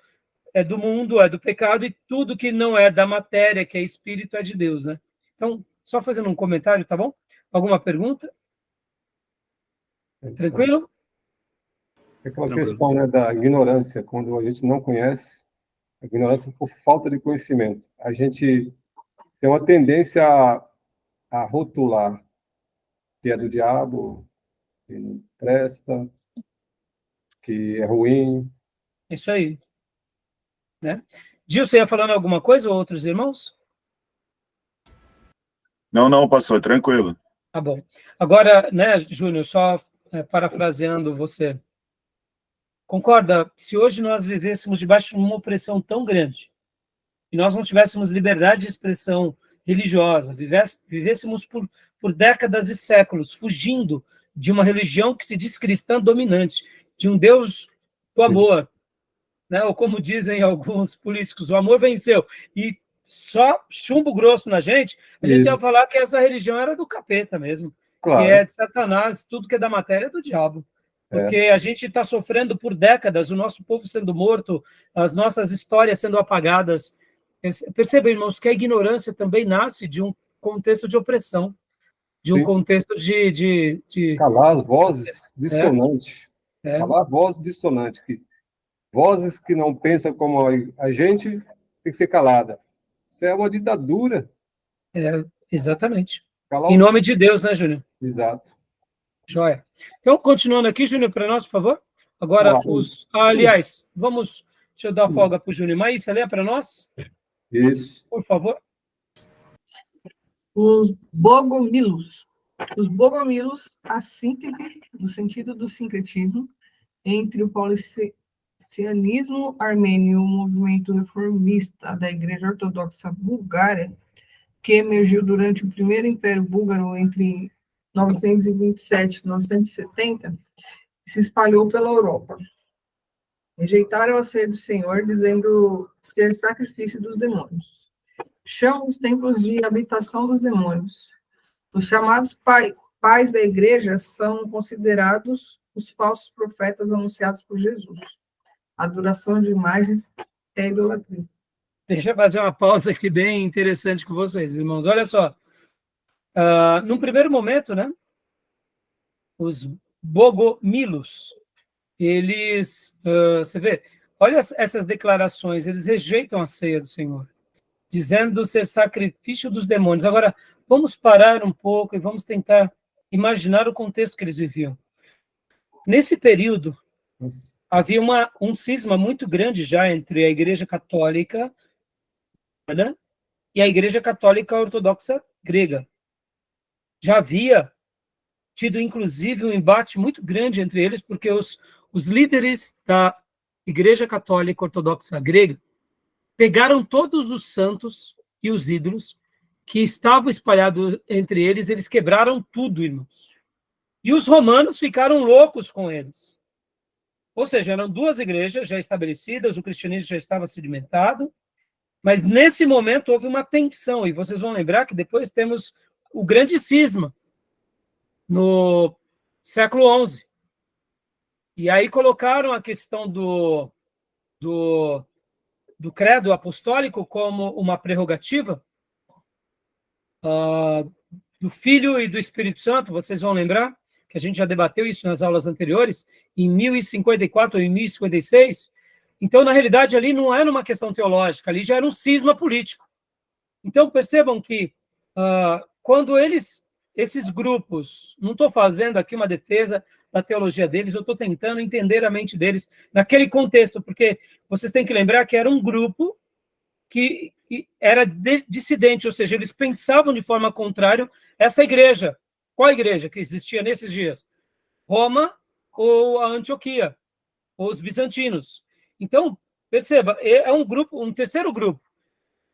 é do mundo, é do pecado, e tudo que não é da matéria, que é espírito, é de Deus, né? Então, só fazendo um comentário, tá bom? Alguma pergunta? Tranquilo? Aquela questão, né, da ignorância, quando a gente não conhece, a ignorância por falta de conhecimento. A gente tem uma tendência a rotular que é do diabo, que não presta, que é ruim. Isso aí. Né? Gil, você ia falando alguma coisa ou outros irmãos? Não, pastor, tranquilo. Tá bom. Agora, né, Júnior, só parafraseando você, concorda, se hoje nós vivêssemos debaixo de uma opressão tão grande, e nós não tivéssemos liberdade de expressão religiosa, vivêssemos por décadas e séculos fugindo de uma religião que se diz cristã dominante, de um Deus do amor, né? Ou como dizem alguns políticos, o amor venceu, e só chumbo grosso na gente, a gente ia falar que essa religião era do capeta mesmo, claro, que é de Satanás, tudo que é da matéria é do diabo. Porque a gente está sofrendo por décadas, o nosso povo sendo morto, as nossas histórias sendo apagadas. Percebam, irmãos, que a ignorância também nasce de um contexto de opressão, de um contexto de... Calar as vozes dissonantes. Calar vozes dissonantes. Vozes que não pensam como a gente tem que ser calada. Isso é uma ditadura. Exatamente. Em nome de Deus, né, Júnior? Exato. Joia. Então, continuando aqui, Júnior, para nós, por favor. Agora, aliás, vamos... Deixa eu dar folga para o Júnior. Maísa, lê para nós. Isso. Por favor. Os bogomilos. Os bogomilos, a síntese, no sentido do sincretismo, entre o policianismo armênio e o movimento reformista da Igreja Ortodoxa Bulgária, que emergiu durante o Primeiro Império Búlgaro entre 927 e 970, se espalhou pela Europa. Rejeitaram a ceia do Senhor, dizendo ser sacrifício dos demônios. Chamam os templos de habitação dos demônios. Os chamados pais da igreja são considerados os falsos profetas anunciados por Jesus. A adoração de imagens é idolatria. Deixa eu fazer uma pausa aqui bem interessante com vocês, irmãos. Olha só. Num primeiro momento, né, os bogomilos, eles, você vê, olha essas declarações, eles rejeitam a ceia do Senhor, dizendo ser sacrifício dos demônios. Agora, vamos parar um pouco e vamos tentar imaginar o contexto que eles viviam. Nesse período, havia um cisma muito grande já entre a Igreja Católica e a Igreja Católica Ortodoxa Grega. Já havia tido, inclusive, um embate muito grande entre eles, porque os líderes da Igreja Católica Ortodoxa Grega pegaram todos os santos e os ídolos que estavam espalhados entre eles, eles quebraram tudo, irmãos. E os romanos ficaram loucos com eles. Ou seja, eram duas igrejas já estabelecidas, o cristianismo já estava sedimentado, mas nesse momento houve uma tensão, e vocês vão lembrar que depois temos o grande cisma, no século XI. E aí colocaram a questão do credo apostólico como uma prerrogativa do Filho e do Espírito Santo. Vocês vão lembrar que a gente já debateu isso nas aulas anteriores, em 1054 ou em 1056. Então, na realidade, ali não era uma questão teológica, ali já era um cisma político. Então, percebam que quando esses grupos, não estou fazendo aqui uma defesa da teologia deles, eu estou tentando entender a mente deles naquele contexto, porque vocês têm que lembrar que era um grupo que era dissidente, ou seja, eles pensavam de forma contrária a essa igreja. Qual igreja que existia nesses dias? Roma ou a Antioquia, ou os bizantinos. Então, perceba, é um grupo, um terceiro grupo.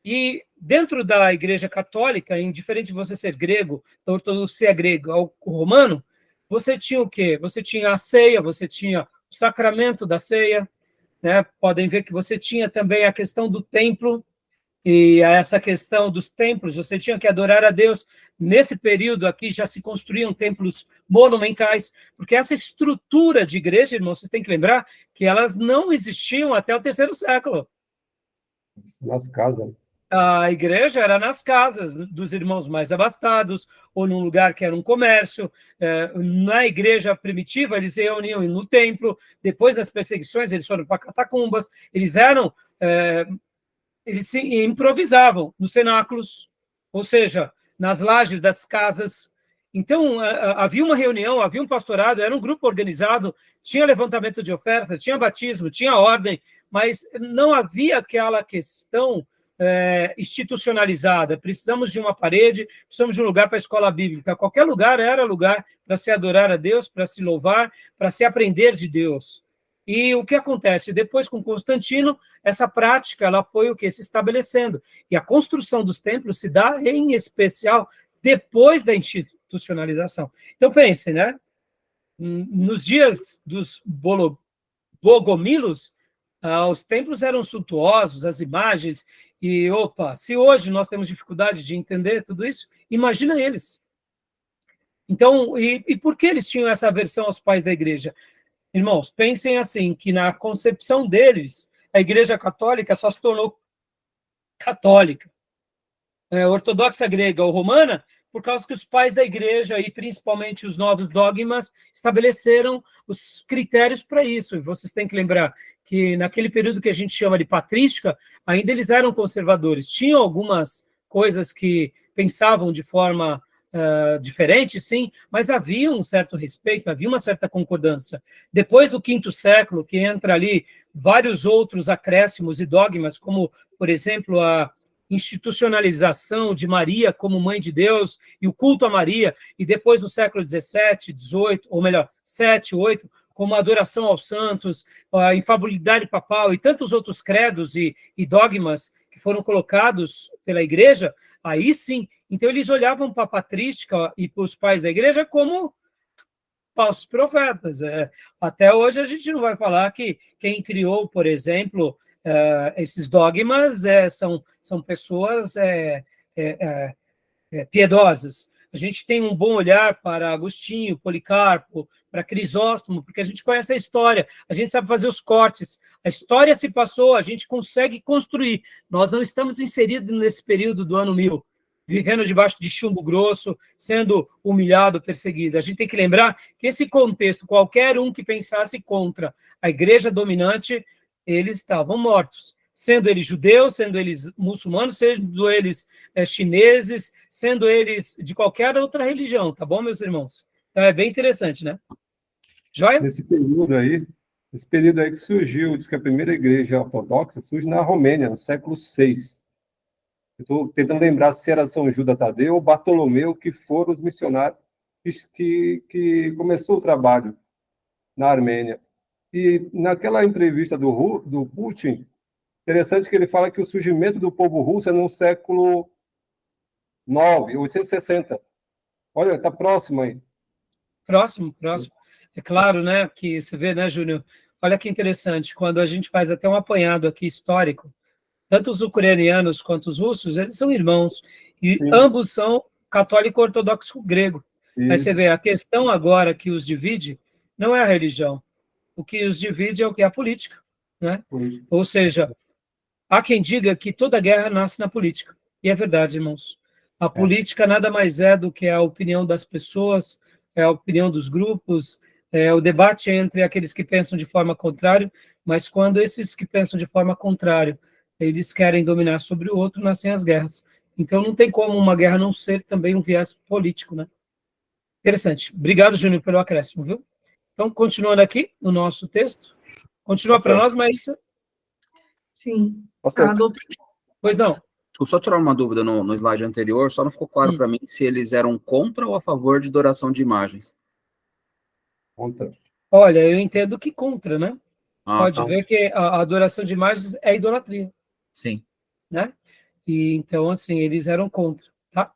E dentro da Igreja Católica, indiferente de você ser grego, da ortodoxia grega ou romano, você tinha o quê? Você tinha a ceia, você tinha o sacramento da ceia, né? Podem ver que você tinha também a questão do templo, e essa questão dos templos, você tinha que adorar a Deus. Nesse período aqui já se construíam templos monumentais, porque essa estrutura de igreja, irmãos, vocês têm que lembrar que elas não existiam até o 3º século. Nas casas. A igreja era nas casas dos irmãos mais abastados, ou num lugar que era um comércio. Na igreja primitiva, eles se reuniam no templo. Depois das perseguições, eles foram para catacumbas. Eles se improvisavam nos cenáculos, ou seja, nas lajes das casas. Então, havia uma reunião, havia um pastorado, era um grupo organizado, tinha levantamento de oferta, tinha batismo, tinha ordem, mas não havia aquela questão institucionalizada. Precisamos de uma parede, precisamos de um lugar para a escola bíblica. Qualquer lugar era lugar para se adorar a Deus, para se louvar, para se aprender de Deus. E o que acontece? Depois, com Constantino, essa prática ela foi o que? Se estabelecendo. E a construção dos templos se dá, em especial, depois da institucionalização. Então, pensem, né? Nos dias dos bogomilos, os templos eram suntuosos, as imagens, e, se hoje nós temos dificuldade de entender tudo isso, imagina eles. Então, e por que eles tinham essa aversão aos pais da igreja? Irmãos, pensem assim, que na concepção deles, a Igreja Católica só se tornou católica, ortodoxa grega ou romana, por causa que os pais da igreja, e principalmente os novos dogmas, estabeleceram os critérios para isso. E vocês têm que lembrar que naquele período que a gente chama de patrística, ainda eles eram conservadores. Tinham algumas coisas que pensavam de forma diferente, sim, mas havia um certo respeito, havia uma certa concordância. Depois do 5º século, que entra ali vários outros acréscimos e dogmas, como, por exemplo, a institucionalização de Maria como mãe de Deus e o culto a Maria, e depois no século 17, 18, ou melhor, 7, 8, como a adoração aos santos, a infalibilidade papal e tantos outros credos e dogmas que foram colocados pela igreja, aí sim. Então, eles olhavam para a patrística e para os pais da igreja como falsos profetas. Até hoje, a gente não vai falar que quem criou, por exemplo, esses dogmas são pessoas piedosas. A gente tem um bom olhar para Agostinho, Policarpo, para Crisóstomo, porque a gente conhece a história, a gente sabe fazer os cortes. A história se passou, a gente consegue construir. Nós não estamos inseridos nesse período do ano 1000. vivendo debaixo de chumbo grosso, sendo humilhado, perseguido. A gente tem que lembrar que esse contexto, qualquer um que pensasse contra a igreja dominante, eles estavam mortos. Sendo eles judeus, sendo eles muçulmanos, sendo eles chineses, sendo eles de qualquer outra religião, tá bom, meus irmãos? Então é bem interessante, né? Joia? Nesse período aí que surgiu, diz que a primeira igreja ortodoxa surge na Romênia, no século VI. Estou tentando lembrar se era São Judas Tadeu ou Bartolomeu, que foram os missionários que começou o trabalho na Armênia. E naquela entrevista do Putin, interessante que ele fala que o surgimento do povo russo é no século IX, 860. Olha, está próximo aí. Próximo. É claro, né, que você vê, né, Júnior? Olha que interessante, quando a gente faz até um apanhado aqui histórico, tanto os ucranianos quanto os russos, eles são irmãos, e Sim. ambos são católico ortodoxo grego. Mas você Isso. vê, a questão agora que os divide não é a religião. O que os divide é o que é a política, né? Isso. Ou seja, há quem diga que toda guerra nasce na política. E é verdade, irmãos. A política nada mais é do que a opinião das pessoas, é a opinião dos grupos, é o debate entre aqueles que pensam de forma contrária, mas quando esses que pensam de forma contrária, eles querem dominar sobre o outro, nascem as guerras. Então não tem como uma guerra não ser também um viés político, né? Interessante. Obrigado, Júnior, pelo acréscimo, viu? Então, continuando aqui no nosso texto. Continua para nós, Maísa? Sim. Bastante. A doutrina, Pois não. Só tirar uma dúvida no slide anterior, só não ficou claro para mim se eles eram contra ou a favor de adoração de imagens. Conta. Olha, eu entendo que contra, né? Pode Tá. ver que a adoração de imagens é idolatria, Sim. né? E então, assim, eles eram contra, tá?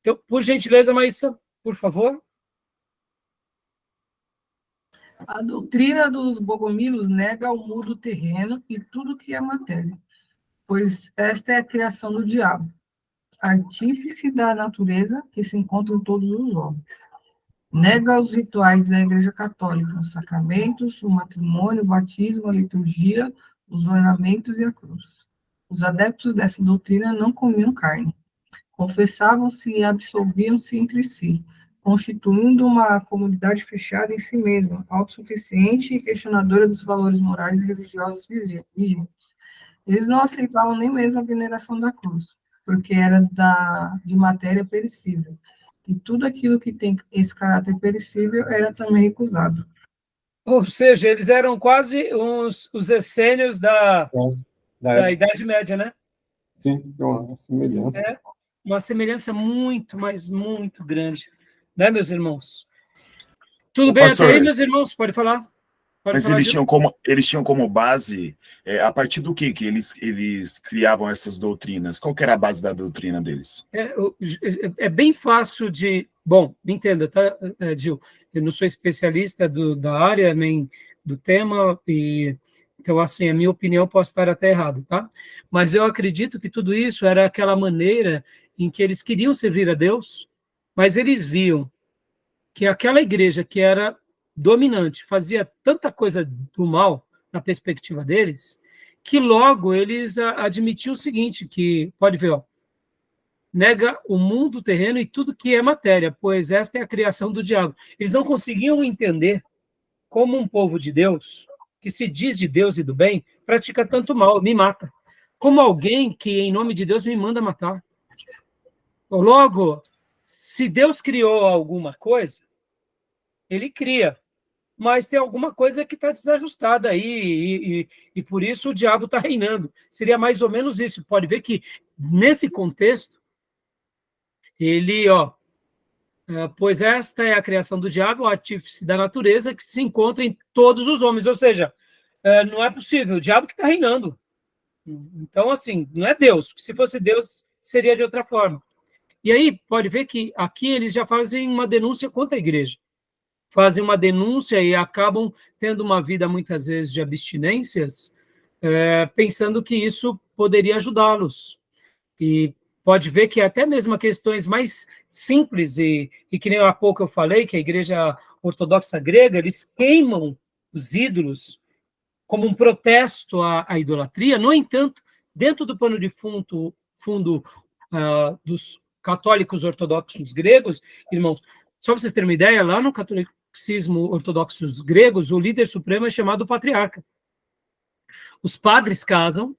Então, por gentileza, Maísa, por favor. a doutrina dos bogomilos nega o mundo terreno e tudo que é matéria, pois esta é a criação do diabo, artífice da natureza que se encontra em todos os homens. Nega os rituais da Igreja Católica, os sacramentos, o matrimônio, o batismo, a liturgia, os ornamentos e a cruz. Os adeptos dessa doutrina não comiam carne, confessavam-se e absolviam-se entre si, constituindo uma comunidade fechada em si mesma, autossuficiente e questionadora dos valores morais e religiosos vigentes. Eles não aceitavam nem mesmo a veneração da cruz, porque era de matéria perecível, e tudo aquilo que tem esse caráter perecível era também recusado. Ou seja, eles eram quase os essênios da Idade Média, né? Sim, tem uma semelhança. É uma semelhança muito, mas muito grande, né, meus irmãos? Tudo bem pastor, até aí, meus irmãos? Pode falar. Mas eles tinham como base, a partir do que eles criavam essas doutrinas? Qual que era a base da doutrina deles? É bem fácil de... Bom, me entenda, tá, Gil? Eu não sou especialista da área, nem do tema, e então, assim, a minha opinião pode estar até errado, tá? Mas eu acredito que tudo isso era aquela maneira em que eles queriam servir a Deus, mas eles viam que aquela igreja que era dominante fazia tanta coisa do mal na perspectiva deles, que logo eles admitiam o seguinte, que, pode ver, ó, nega o mundo terreno e tudo que é matéria, pois esta é a criação do diabo. Eles não conseguiam entender como um povo de Deus, que se diz de Deus e do bem, pratica tanto mal, me mata. Como alguém que, em nome de Deus, me manda matar. Logo, se Deus criou alguma coisa, ele cria, mas tem alguma coisa que está desajustada aí, e por isso o diabo está reinando. Seria mais ou menos isso. Pode ver que, nesse contexto, ele, pois esta é a criação do diabo, o artífice da natureza, que se encontra em todos os homens. Ou seja, não é possível, o diabo que está reinando. Então, assim, não é Deus. Se fosse Deus, seria de outra forma. E aí, pode ver que aqui eles já fazem uma denúncia contra a igreja. Fazem uma denúncia e acabam tendo uma vida, muitas vezes, de abstinências, pensando que isso poderia ajudá-los. E pode ver que até mesmo questões mais simples, e que nem há pouco eu falei, que a igreja ortodoxa grega, eles queimam os ídolos como um protesto à idolatria. No entanto, dentro do pano de fundo dos católicos ortodoxos gregos, irmãos, só para vocês terem uma ideia, lá no catolicismo ortodoxos gregos, o líder supremo é chamado patriarca. Os padres casam,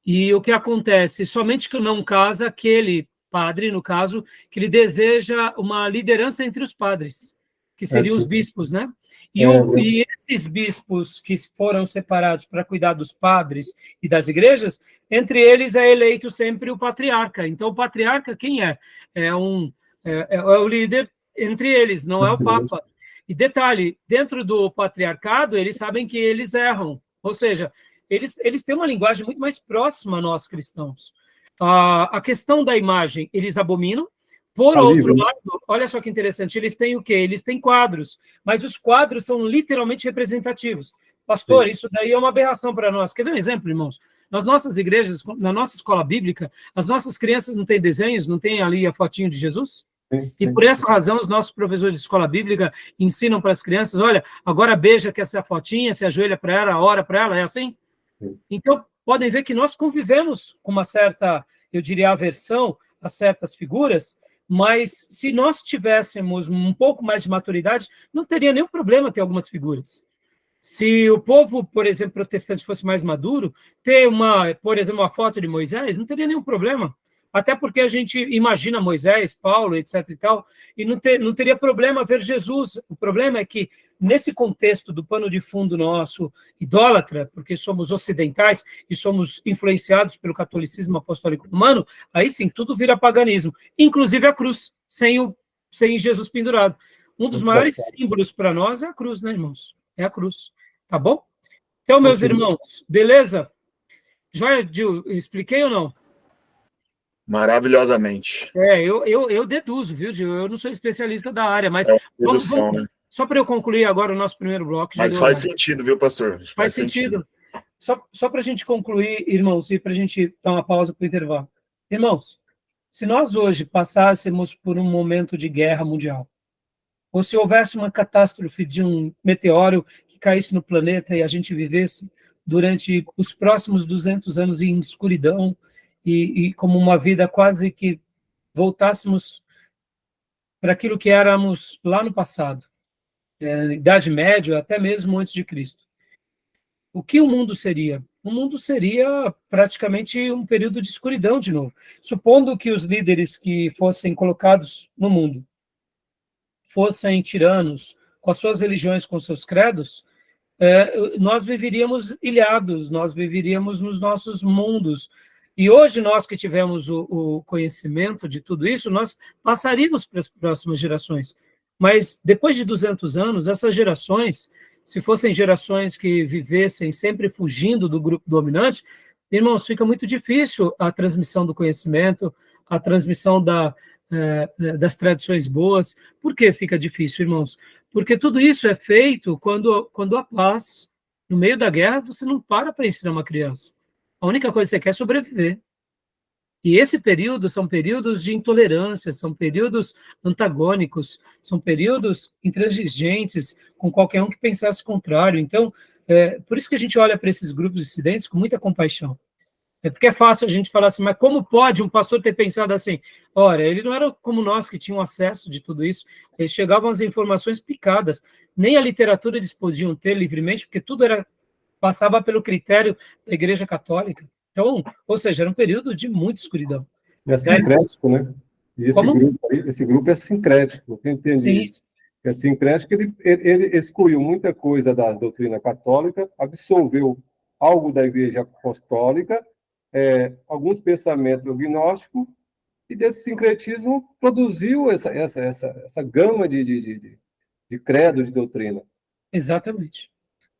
e o que acontece? Somente que não casa aquele padre, no caso, que ele deseja uma liderança entre os padres, que seriam os bispos, né? E esses bispos que foram separados para cuidar dos padres e das igrejas, entre eles é eleito sempre o patriarca. Então, o patriarca, quem é? É o líder entre eles, não é o papa. E detalhe, dentro do patriarcado, eles sabem que eles erram. Ou seja, eles têm uma linguagem muito mais próxima a nós cristãos. A questão da imagem, eles abominam. Por outro lado, olha só que interessante, eles têm o quê? Eles têm quadros, mas os quadros são literalmente representativos. Pastor, isso daí é uma aberração para nós. Quer ver um exemplo, irmãos? Nas nossas igrejas, na nossa escola bíblica, as nossas crianças não têm desenhos, não têm ali a fotinho de Jesus? Sim. E por essa razão, os nossos professores de escola bíblica ensinam para as crianças, olha, agora beija que essa é a fotinha, se ajoelha para ela, ora para ela, é assim? Sim. Então, podem ver que nós convivemos com uma certa, eu diria, aversão a certas figuras, mas se nós tivéssemos um pouco mais de maturidade, não teria nenhum problema ter algumas figuras. Se o povo, por exemplo, protestante fosse mais maduro, ter por exemplo, uma foto de Moisés, não teria nenhum problema. Até porque a gente imagina Moisés, Paulo, etc. e tal, e não teria problema ver Jesus. O problema é que, nesse contexto do pano de fundo nosso idólatra, porque somos ocidentais e somos influenciados pelo catolicismo apostólico romano, aí sim, tudo vira paganismo, inclusive a cruz, sem Jesus pendurado. Um dos maiores símbolos para nós é a cruz, né, irmãos? É a cruz, tá bom? Então, meus irmãos, beleza? Joia, Gil, expliquei ou não? Maravilhosamente. Eu deduzo, viu, Gil? Eu não sou especialista da área, mas vamos, né? Só para eu concluir agora o nosso primeiro bloco. Mas faz sentido, viu, pastor? Faz sentido. Só para a gente concluir, irmãos, e para a gente dar uma pausa para o intervalo. Irmãos, se nós hoje passássemos por um momento de guerra mundial, ou se houvesse uma catástrofe de um meteoro que caísse no planeta e a gente vivesse durante os próximos 200 anos em escuridão e como uma vida quase que voltássemos para aquilo que éramos lá no passado, Idade Média, até mesmo antes de Cristo. O que o mundo seria? O mundo seria praticamente um período de escuridão de novo. Supondo que os líderes que fossem colocados no mundo fossem tiranos, com as suas religiões, com seus credos, nós viveríamos ilhados, nós viveríamos nos nossos mundos. E hoje, nós que tivemos o conhecimento de tudo isso, nós passaríamos para as próximas gerações. Mas, depois de 200 anos, essas gerações, se fossem gerações que vivessem sempre fugindo do grupo dominante, irmãos, fica muito difícil a transmissão do conhecimento, a transmissão das tradições boas. Por que fica difícil, irmãos? Porque tudo isso é feito quando há paz. No meio da guerra, você não para ensinar uma criança. A única coisa que você quer é sobreviver. E esse período são períodos de intolerância, são períodos antagônicos, são períodos intransigentes com qualquer um que pensasse contrário. Então, por isso que a gente olha para esses grupos dissidentes com muita compaixão. Porque é fácil a gente falar assim, mas como pode um pastor ter pensado assim? Ora, ele não era como nós, que tinham acesso de tudo isso. Eles chegavam às informações picadas. Nem a literatura eles podiam ter livremente, porque tudo passava pelo critério da Igreja Católica. Então, ou seja, era um período de muita escuridão. É sincrético, né? E esse grupo é sincrético, eu entendi. Sim. É sincrético, ele excluiu muita coisa da doutrina católica, absorveu algo da Igreja Apostólica, alguns pensamentos gnósticos, e desse sincretismo produziu essa gama de credo, de doutrina. Exatamente.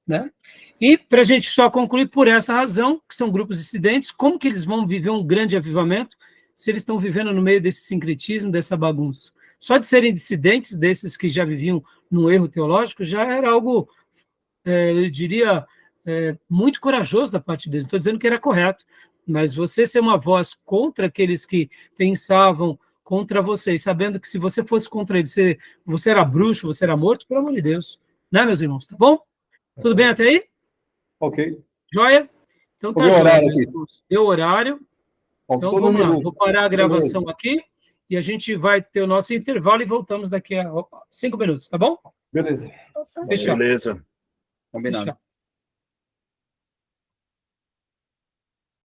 Né? E, para a gente só concluir, por essa razão, que são grupos dissidentes, como que eles vão viver um grande avivamento se eles estão vivendo no meio desse sincretismo, dessa bagunça? Só de serem dissidentes, desses que já viviam num erro teológico, já era algo, eu diria, muito corajoso da parte deles. Não estou dizendo que era correto, mas você ser uma voz contra aqueles que pensavam contra você, sabendo que se você fosse contra eles, você era bruxo, você era morto, pelo amor de Deus. Né, meus irmãos? Tá bom? Tudo bem até aí? Ok. Joia? Então tá, joia. Deu horário. Então, Faltou vamos um lá. minuto. Vou parar a gravação Beleza. aqui e a gente vai ter o nosso intervalo e voltamos daqui a 5 minutos, tá bom? Beleza. Fechado. Beleza. Combinado. Fechado.